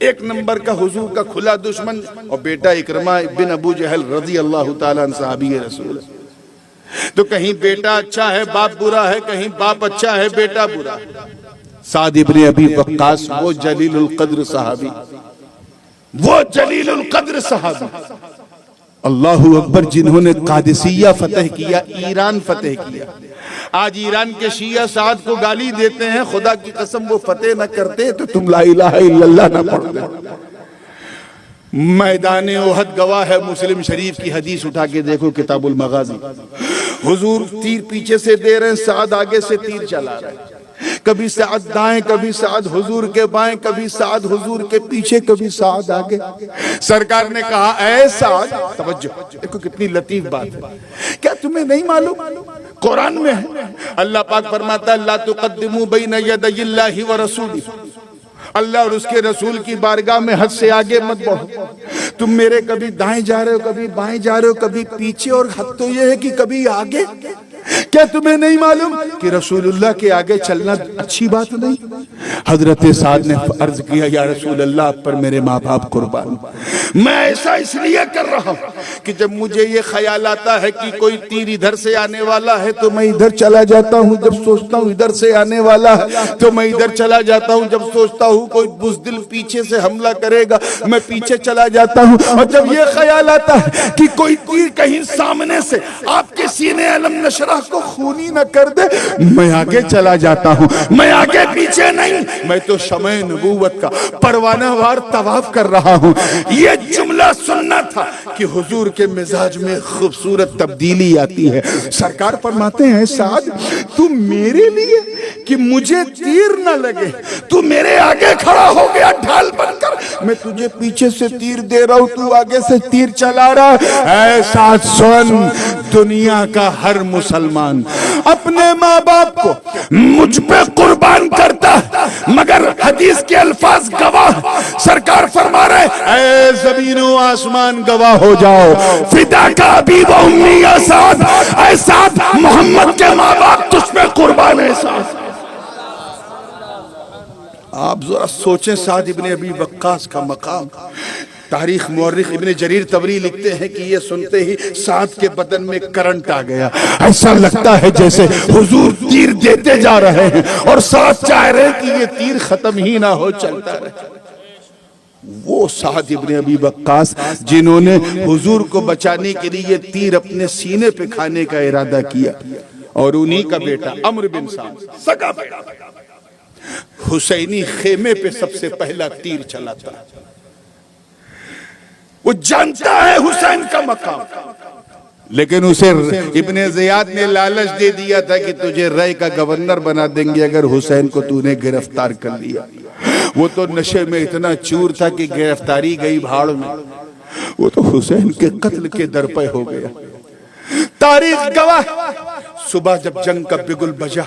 एक नंबर का हुजूर का खुला दुश्मन, और बेटा इकरमा बिन अबू जहल रज़ी अल्लाह ताला अन्हु सहाबी रसूल। तो कहीं बेटा अच्छा है बाप बुरा है, कहीं बाप अच्छा है बेटा बुरा। साद इब्ने अबी वक्कास वो जलीलुल कद्र सहाबी, वो जलीलुल कद्र सहाबी, अल्लाहु अकबर, जिन्होंने कादिसिया फतेह किया, ईरान फतेह किया। आज ईरान के शिया साद को गाली देते हैं, खुदा की कसम वो फतेह न करते तो तुम ला इलाहा इल्लल्लाह न पढ़ते। मैदान उहद गवाह है, मुस्लिम शरीफ की हदीस उठा के देखो, किताबुल मगाजी। हुजूर तीर पीछे से दे रहे हैं, साद आगे से तीर चला रहे हैं, कभी साद दाएं, कभी साद हुजूर के बाएं, कभी साद हुजूर के पीछे, कभी साद आगे। सरकार ने कहा, ऐ साद, तवज्जो देखो कितनी लतीफ बात है, क्या तुम्हें नहीं मालूम कुरान में है, अल्लाह पाक फरमाता है, ला तुक़द्दिमू बैना यदैहिल्लाहि व रसूली, अल्लाह और उसके रसूल की बारगाह में हद से आगे मत बढ़ो। तुम मेरे कभी दाएं जा रहे हो, कभी बाएं जा रहे हो, कभी पीछे, और हद तो यह है कि कभी आगे। क्या तुम्हें नहीं मालूम कि रसूलुल्लाह के आगे चलना अच्छी बात नहीं? हजरत साद ने अर्ज किया, या रसूल अल्लाह, पर मेरे माँ बाप कुर्बान। मैं ऐसा इसलिए कर रहा हूँ कि जब मुझे ये ख्याल आता है कि कोई तीर इधर से आने वाला है तो मैं इधर चला जाता हूँ, जब सोचता हूँ इधर से आने वाला है तो मैं इधर चला जाता हूँ, जब सोचता हूँ कोई बुज़दिल पीछे से हमला करेगा मैं पीछे चला जाता हूँ, और जब ये ख्याल आता है कि कोई तीर कहीं सामने से आपके सीने अलम नशरह को खूनी न कर दे, मैं आगे चला जाता हूँ, मैं आगे पीछे नहीं, मैं तो शमे नबूवत का परवाना वार तवाफ कर रहा हूँ। ये जुमला सुनना था कि हुजूर के मिजाज में खूबसूरत तब्दीली आती है। सरकार फरमाते हैं, साद तू मेरे लिए कि मुझे तीर न लगे, तू मेरे आगे खड़ा हो गया ढाल बनकर, मैं तुझे पीछे से तीर दे रहा हूँ, तू आगे से तीर चला रहा है। ऐसा सुन, दुनिया का हर मुसलमान अपने माँ बाप को मुझ पे कुर्बान करता है, मगर हदीस के अल्फाज गवाह, सरकार फरमा रहे, ऐ ज़मीन व आसमान गवाह हो जाओ, फिदा का अबी व उम्मी या साद, ऐ साद मोहम्मद के माँ बाप तुझ पे कुर्बान है। साद, आप जरा सोचें, साद इब्ने अबी वक्कास का मकाम। तारीख मुअर्रिख इब्ने जरीर तबरी लिखते हैं कि ये सुनते ही साद के बदन में करंट आ गया, ऐसा लगता है जैसे हुजूर तीर देते जा रहे हैं और साद चाह रहे हैं कि ये तीर खत्म ही ना हो, चलता रहे। वो साद इब्ने अबी वक्कास जिन्होंने हुजूर को बचाने के लिए तीर अपने सीने पे खाने का इरादा किया, और उन्हीं का बेटा अम्र बिन साद, सगा बेटा, हुसैनी खेमे पे सबसे पहला तीर चलाता। वो जानता है हुसैन का मकाम, लेकिन उसे इब्ने ज़ियाद ने लालच दे दिया था कि तुझे रय का गवर्नर बना देंगे अगर हुसैन को तूने गिरफ्तार कर लिया। वो तो नशे में इतना चूर था कि गिरफ्तारी गई भाड़ में, वो तो हुसैन के कत्ल के दर पे हो गया। तारीख गवाह, सुबह जब जंग का बिगुल बजा,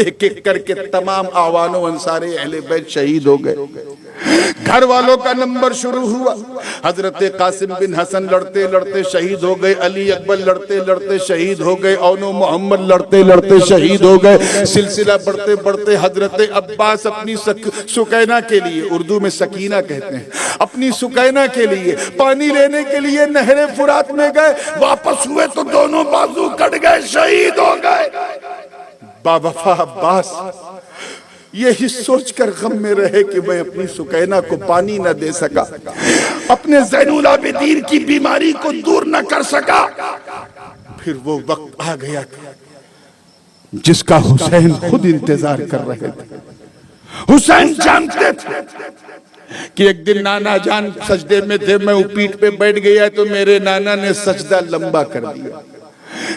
एक एक करके तमाम आवानो अंसारे अहले बैत शहीद हो गए। घर वालों का नंबर शुरू हुआ। हजरत कासिम बिन हसन लड़ते लड़ते शहीद हो गए, अली अकबर लड़ते लड़ते शहीद हो गए, औनो मोहम्मद लड़ते लड़ते शहीद हो गए। सिलसिला बढ़ते बढ़ते हजरत अब्बास अपनी सुकैना के लिए, उर्दू में सकीना कहते हैं, अपनी सुकैना के लिए पानी लेने के लिए नहरे फुरात में गए। वापस हुए तो दोनों बाजू कट गए, शहीद हो गए। बावफा अब्बास यही सोचकर गम में रहे कि मैं अपनी सुकैना को पानी न दे सका, अपने ज़ैनुल आबिदीन की बीमारी को दूर न कर सका। फिर वो वक्त आ गया जिसका हुसैन खुद इंतजार कर रहे थे। हुसैन जानते थे कि एक दिन नाना जान सजदे में थे, मैं पीठ पे बैठ गया तो मेरे नाना ने सजदा लंबा कर दिया।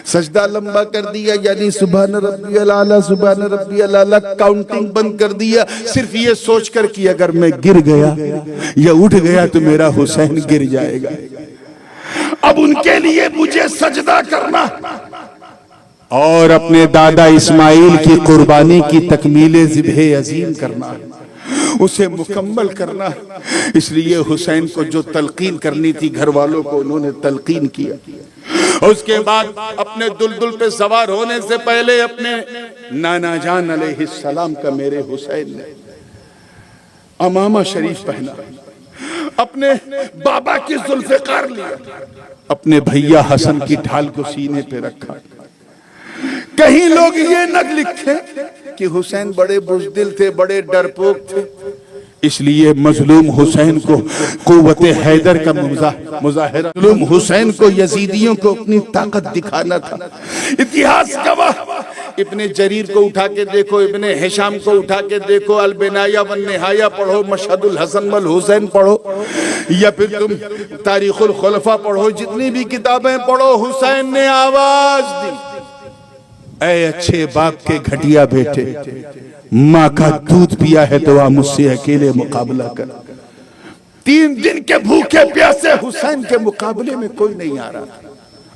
सजदा लंबा कर दिया यानी सुभान रब्बियल आला, सुभान रब्बियल आला, काउंटिंग बंद कर दिया, सिर्फ ये सोचकर कि अगर मैं गिर गया या उठ गया तो मेरा हुसैन गिर जाएगा। अब उनके लिए मुझे सजदा करना और अपने दादा इस्माइल की कुर्बानी की तकमील ज़िब्हे अजीम करना, उसे मुकम्मल करना। इसलिए हुसैन को जो तलकीन करनी थी घर वालों को उन्होंने तलकीन किया। उसके बाद अपने दुलदुल पे सवार होने से पहले अपने नाना जान अलैहिस्सलाम का मेरे हुसैन ने अमामा शरीफ पहना, अपने बाबा की जुल्फ़िकार लिया, अपने भैया हसन की ढाल को सीने पे रखा। कहीं लोग ये न लिखे कि हुसैन बड़े बुज़दिल थे, बड़े डरपोक थे, इसलिए मजलूम हुसैन को कुव्वते हैदर का मुजाहिरा, मजलूम हुसैन को यजीदियों को अपनी ताकत दिखाना था। इतिहास गवाह, इब्ने जरीर को उठा के देखो, इब्ने हिशाम को उठा के देखो, अल बिनाया वन निहाया पढ़ो, मशहदुल हसन वल हुसैन पढ़ो, या फिर तुम तारीखुल खुलफा पढ़ो, जितनी भी किताबें पढ़ो, हुसैन ने आवाज दी, ऐ अच्छे बाप के घटिया बेटे, माँ का दूध पिया है तो आ मुझसे अकेले मुकाबला कर। 3 दिन के भूखे प्यासे हुसैन के मुकाबले में कोई नहीं आ रहा था,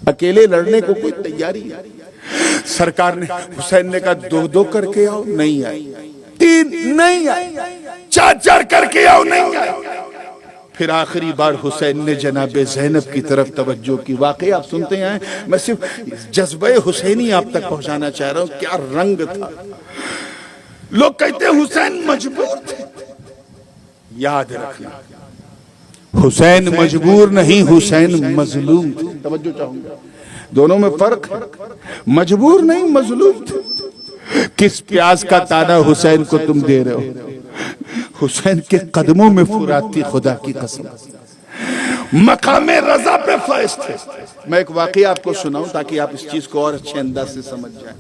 अकेले लड़ने को कोई तैयारी नहीं। सरकार ने, हुसैन ने कहा 2-2 करके आओ, नहीं आए, 3 नहीं आए, 4-4 करके आओ, नहीं आए। फिर आखिरी बार हुसैन ने जनाबे ज़ैनब की तरफ तवज्जो की। वाकई आप सुनते हैं, मैं सिर्फ जज्बे हुसैनी आप तक पहुंचाना चाह रहा हूं, क्या रंग था। लोग कहते हैं हुसैन मजबूर थे। याद रखना, हुसैन मजबूर नहीं, हुसैन मजलूम थे। तवज्जो चाहूंगा, दोनों में फर्क है। मजबूर नहीं, मजलूम थे। किस प्यास का ताना हुसैन को तुम दे रहे हो? हुसैन के कदमों में फुरात थी, खुदा की कसम। मकामे रजा पे फैज थे। मैं एक वाकया आपको सुनाऊं ताकि आप इस चीज को और अच्छे अंदाज से समझ जाएं।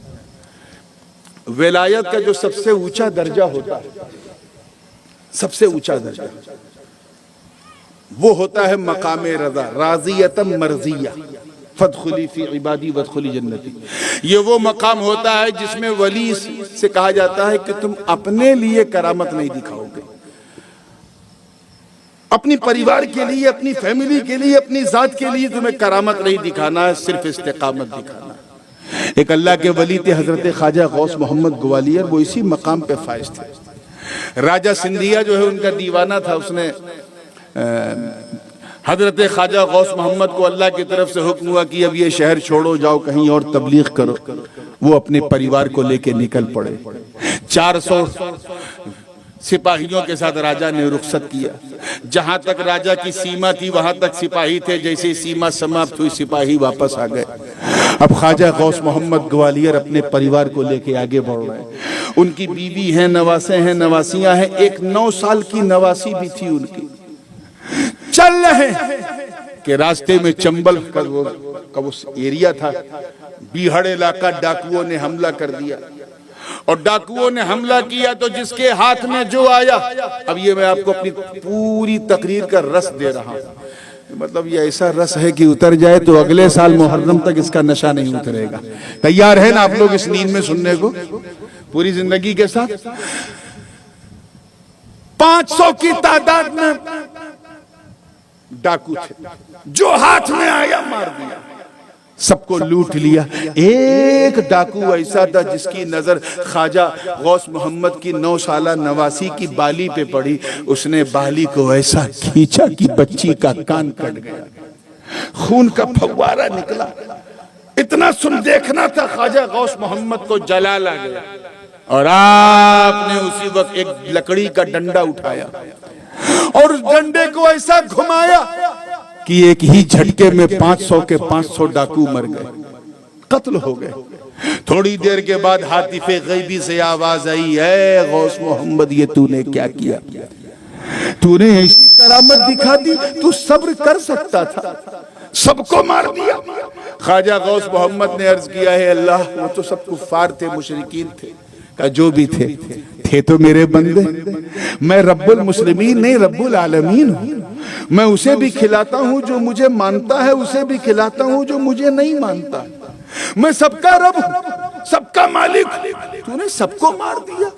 विलायत का जो सबसे ऊंचा दर्जा होता है, सबसे ऊंचा दर्जा वो होता है मकामे रजा, राजियतम मर्जिया, फदखुली फी इबादी वदखुली जन्नती। ये वो मकाम होता है जिसमें वली से कहा जाता है कि तुम अपने लिए करामत नहीं दिखाओगे, अपनी परिवार के लिए, अपनी फैमिली के लिए, अपनी जात के लिए तुम्हें करामत नहीं दिखाना है, सिर्फ इस्तिकामत दिखाना है। एक अल्लाह के वली थे हजरत ख्वाजा गौस मोहम्मद ग्वालियर, वो इसी मकाम पे फाइज थे। राजा सिंधिया जो है उनका दीवाना था, उसने हजरत ख्वाजा गौस मोहम्मद को अल्लाह की तरफ से हुक्म हुआ कि अब ये शहर छोड़ो, जाओ कहीं और तबलीग करो। वो अपने परिवार को लेके निकल पड़े। 400 सिपाहियों के साथ राजा ने रुखसत किया। जहां तक राजा की सीमा थी वहां तक सिपाही थे, जैसे ही सीमा समाप्त हुई सिपाही वापस आ गए। अब ख्वाजा गौस मोहम्मद ग्वालियर अपने परिवार को लेके आगे बढ़ रहे हैं। उनकी बीवी हैं, नवासे हैं, नवासियां हैं। एक 9 साल की नवासी भी थी उनकी। चल रहे कि रास्ते में चंबल का वो एरिया था, बीहड़ इलाका, डाकुओं ने हमला कर दिया। और डाकुओं ने हमला किया तो जिसके हाथ में जो आया, अब ये मैं आपको अपनी पूरी तकरीर का रस दे रहा हूं। मतलब ये ऐसा रस है कि उतर जाए तो अगले साल मुहर्रम तक इसका नशा नहीं उतरेगा। तैयार है ना आप लोग इस नींद में सुनने को पूरी जिंदगी के साथ? 500 की तादाद में डाकू थे, जो हाथ में आया मार दिया, सबको लूट लिया। एक डाकू ऐसा था जिसकी नजर ख्वाजा गौस मोहम्मद की 9 साला नवासी की बाली पे पड़ी। उसने बाली को ऐसा खींचा कि बच्ची का कान कट गया, खून का फव्वारा निकला। इतना सुन देखना था, ख्वाजा गौस मोहम्मद को जलाल आ गया और आपने उसी वक्त एक लकड़ी का डंडा उठाया और उस डंडे को ऐसा घुमाया कि एक ही झटके में 500 के 500 डाकू मर गए, कत्ल हो गए। थोड़ी देर के बाद हातिफे गैबी से आवाज आई, है गौस मोहम्मद ये तूने क्या किया? तूने ऐसी करामत दिखा दी, तू सब्र कर सकता था, सबको मार दिया। ख्वाजा गौस मोहम्मद ने अर्ज किया, है अल्लाह, वो तो सब कुफ्फार थे, मुशरिकीन थे, का जो भी थे तो मेरे बंदे। मैं रब्बुल मुस्लिमीन नहीं, रब्बुल आलमीन हूँ। मैं उसे भी खिलाता हूँ जो मुझे मानता है, उसे भी खिलाता हूँ जो मुझे नहीं मानता। मैं सबका रब हूँ, सबका मालिक। तूने सबको मार दिया।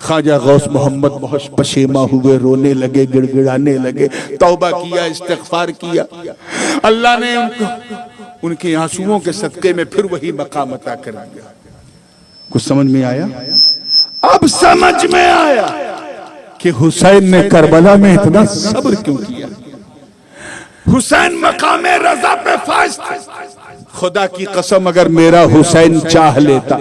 ख्वाजा गौस मोहम्मद बहुत पशेमा हुए, रोने लगे, गिड़गिड़ाने लगे, तौबा किया, इस्तिग़फ़ार किया। अल्लाह ने उनको उनके आंसुओं के सदके में फिर वही मकाम अता कर दिया। कुछ समझ में आया? अब समझ में आया कि हुसैन ने करबला में इतना सब्र क्यों किया। हुसैन मकामे रजा पे फाइज थे। खुदा की कसम, अगर मेरा हुसैन चाह लेता,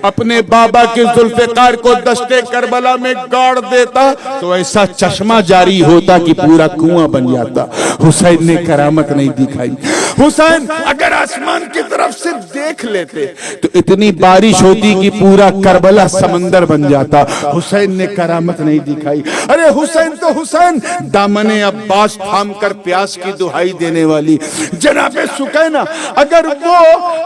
अपने बाबा के जुल्फ़िकार को दश्ते करबला में गाड़ देता तो ऐसा चश्मा जारी होता कि पूरा कुआं बन जाता। हुसैन ने करामत नहीं दिखाई। हुसैन अगर आसमान की तरफ से देख लेते तो इतनी बारिश होती कि पूरा करबला समंदर बन जाता। हुसैन ने करामत नहीं दिखाई। अरे हुसैन तो हुसैन, दामने अब्बास थाम कर प्यास की दुहाई देने वाली जनाबे सुकैना, अगर वो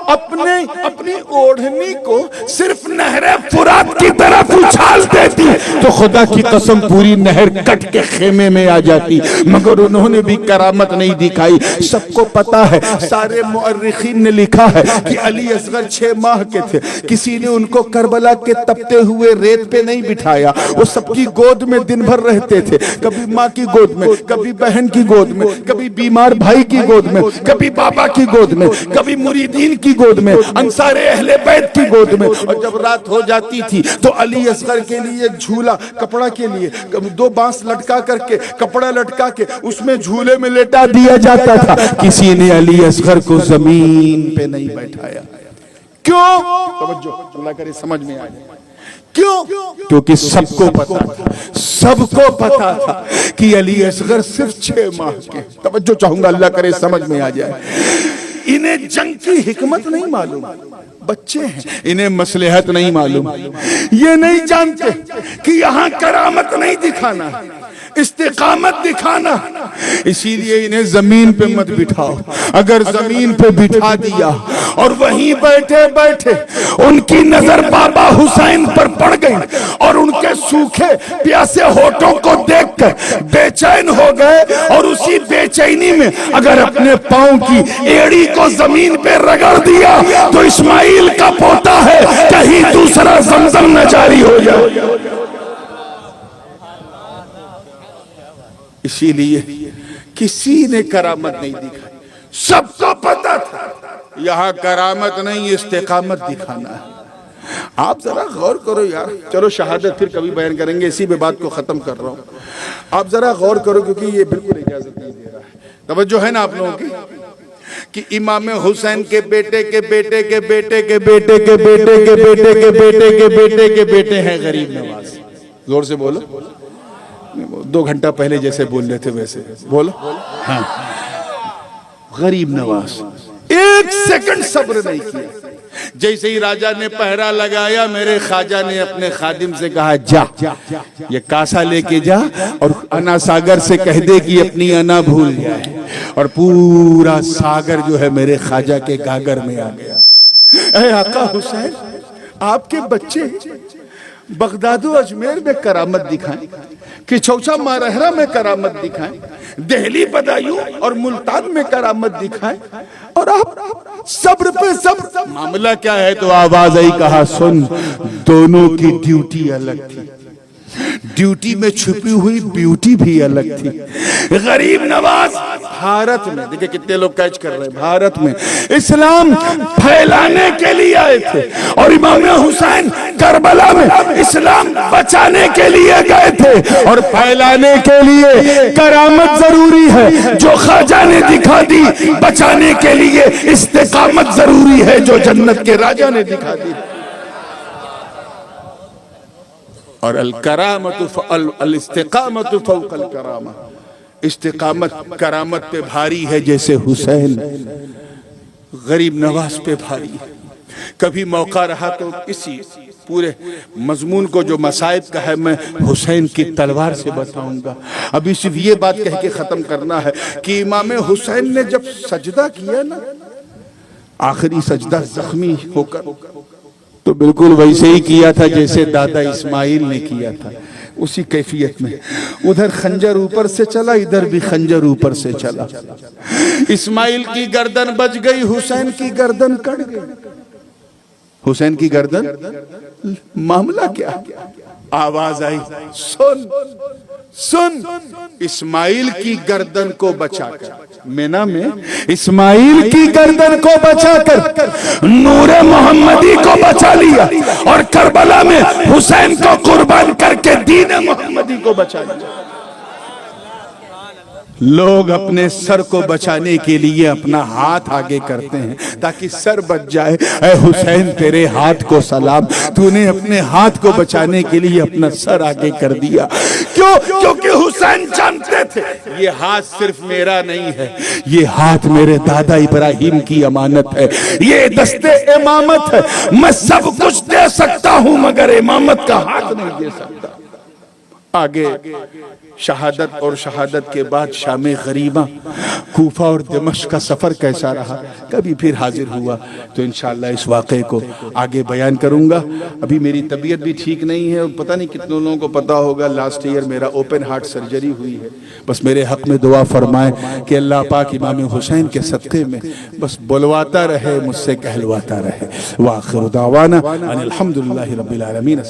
अपनी ओढ़नी को सिर्फ नहरे फुरात की तरफ उछाल देती तो खुदा की कसम पूरी नहर कट के खेमे में आ जाती। मगर उन्होंने भी करामत नहीं दिखाई। सबको पता है, सारे मुअर्रिखीन ने लिखा है कि अली असगर 6 माह के थे। किसी ने उनको करबला के तपते हुए रेत पे नहीं बिठाया। वो सबकी गोद में दिन भर रहते थे, कभी माँ की गोद में, कभी बहन की गोद में, कभी बीमार भाई की गोद में, कभी बाबा की गोद में, कभी मुरीदीन की गोद में, अंसारे अहले बैत की गोद में। और जब रात हो जाती थी तो अली असगर के लिए एक झूला कपड़ा के लिए 2 बांस लटका करके, कपड़ा लटका के उसमें झूले में लेटा दिया जाता था। किसी ने अली असगर को जमीन पे नहीं बैठाया। क्यों? तवज्जो, अल्लाह करे समझ में आ जाए। क्यों? क्योंकि सबको पता था कि अली असगर सिर्फ 6 माह के। तवज्जो चाहूंगा, अल्लाह करे समझ में आ जाए। इन्हें जंग की हिकमत नहीं मालूम, बच्चे हैं, इन्हें मसलहत नहीं मालूम, ये नहीं जानते कि यहां करामत नहीं दिखाना, इस्तिकामत दिखाना। इसीलिए इन्हें जमीन पे मत बिठाओ। अगर जमीन पे बिठा दिया और वहीं बैठे बैठे उनकी नजर बाबा हुसैन पर पड़ गई और उनके सूखे प्यासे होठों को देखकर बेचैन हो गए, और उसी बेचैनी में अगर अपने पांव की एड़ी को जमीन पे रगड़ दिया तो इस्माइल का पोता है, कहीं दूसरा जमजम न जारी हो जाए। इसीलिए किसी ने करामत नहीं दिखाई, सबको पता था यहां करामत नहीं, इस्तिकामत दिखाना है। आप जरा गौर करो यार, चलो शहादत फिर कभी बयान करेंगे, इसी पे बात को खत्म कर रहा हूं। आप जरा गौर करो, क्योंकि ये बिल्कुल इजाजत नहीं दे रहा है। तवज्जो है ना आप लोगों की कि इमाम हुसैन के बेटे के बेटे के बेटे के बेटे के बेटे के बेटे के बेटे के बेटे के बेटे हैं गरीब नवाज। जोर से बोलो, 2 घंटा पहले जैसे बोल रहे थे वैसे बोलो। हाँ, गरीब नवाज 1 सेकंड सब्र नहीं किया। जैसे ही राजा ने पहरा लगाया, मेरे ख्वाजा ने अपने खादिम से कहा, जा ये कासा लेके जा और अना सागर से कह दे कि अपनी अना भूल जाए। और पूरा सागर जो है मेरे ख्वाजा के गागर में आ गया। ऐ आका हुसैन, आपके बच्चे बगदादो अजमेर में करामत दिखाएं, कि चौचा मारहरा में करामत दिखाएं, दिल्ली बदायूं और मुल्तान में करामत दिखाएं, और आप सब्र पे सब्र। मामला क्या है? तो आवाज आई, कहा सुन, दोनों की ड्यूटी अलग थी, ड्यूटी में छुपी हुई ब्यूटी भी अलग थी। गरीब नवाज भारत में, देखिए कितने लोग कैच कर रहे हैं, भारत में इस्लाम फैलाने के लिए आए थे, और इमाम हुसैन करबला में इस्लाम बचाने के लिए गए थे। और फैलाने के लिए करामत जरूरी है जो ख्वाजा ने दिखा दी, बचाने के लिए इस्तिकामत जरूरी है जो जन्नत के राजा ने दिखा दी। और अल करामत अल इस्तिकामत फौकल करामा, इस्तिकामत करामत पे भारी है जैसे हुसैन गरीब नवाज पे भारी है। कभी मौका रहा तो इसी पूरे मजमून को जो मसाइब का है मैं हुसैन की तलवार से बताऊंगा। अभी सिर्फ ये बात कह के खत्म करना है कि इमाम हुसैन ने जब सजदा किया ना, आखिरी सजदा जख्मी होकर, तो बिल्कुल वैसे ही किया था जैसे दादा इस्माइल ने किया था, उसी कैफियत में। उधर खंजर ऊपर से चला, इधर भी खंजर ऊपर से चला। इस्माइल की गर्दन बच गई, हुसैन की गर्दन कट गई। हुसैन की गर्दन, मामला क्या? आवाज आई, सुन सुन, इस्माइल की गर्दन को बचाकर, मेना में इस्माइल की गर्दन को बचाकर नूरे मोहम्मदी को बचा लिया, और करबला में हुसैन को कुर्बान करके दीन मोहम्मदी को बचा लिया। लोग अपने सर को बचाने के लिए अपना हाथ आगे करते हैं ताकि सर बच जाए। ऐ हुसैन, तेरे हाथ को सलाम, तूने अपने हाथ को बचाने के लिए अपना सर आगे कर दिया। क्यों? क्योंकि हुसैन जानते थे ये हाथ सिर्फ मेरा नहीं है, ये हाथ मेरे दादा इब्राहिम की अमानत है, ये दस्ते इमामत है। मैं सब कुछ दे सकता हूं मगर इमामत का हाथ नहीं दे सकता। आगे शहादत, और शहादत के बाद शाम गरीबा, कूफा और दमिश्क का सफ़र कैसा रहा, कभी फिर हाजिर हुआ तो इंशाअल्लाह इस वाक़े को आगे बयान करूँगा। अभी मेरी तबीयत भी ठीक नहीं है, और पता नहीं कितने लोगों को पता होगा लास्ट ईयर मेरा ओपन हार्ट सर्जरी हुई है। बस मेरे हक़ में दुआ फरमाएं कि अल्लाह पाक इमाम हुसैन के सदक़े में बस बुलवाता रहे, मुझसे कहलवाता रहे। व आखिर दावाना अनिल हम्दुलिल्लाहि रब्बिल आलमीन।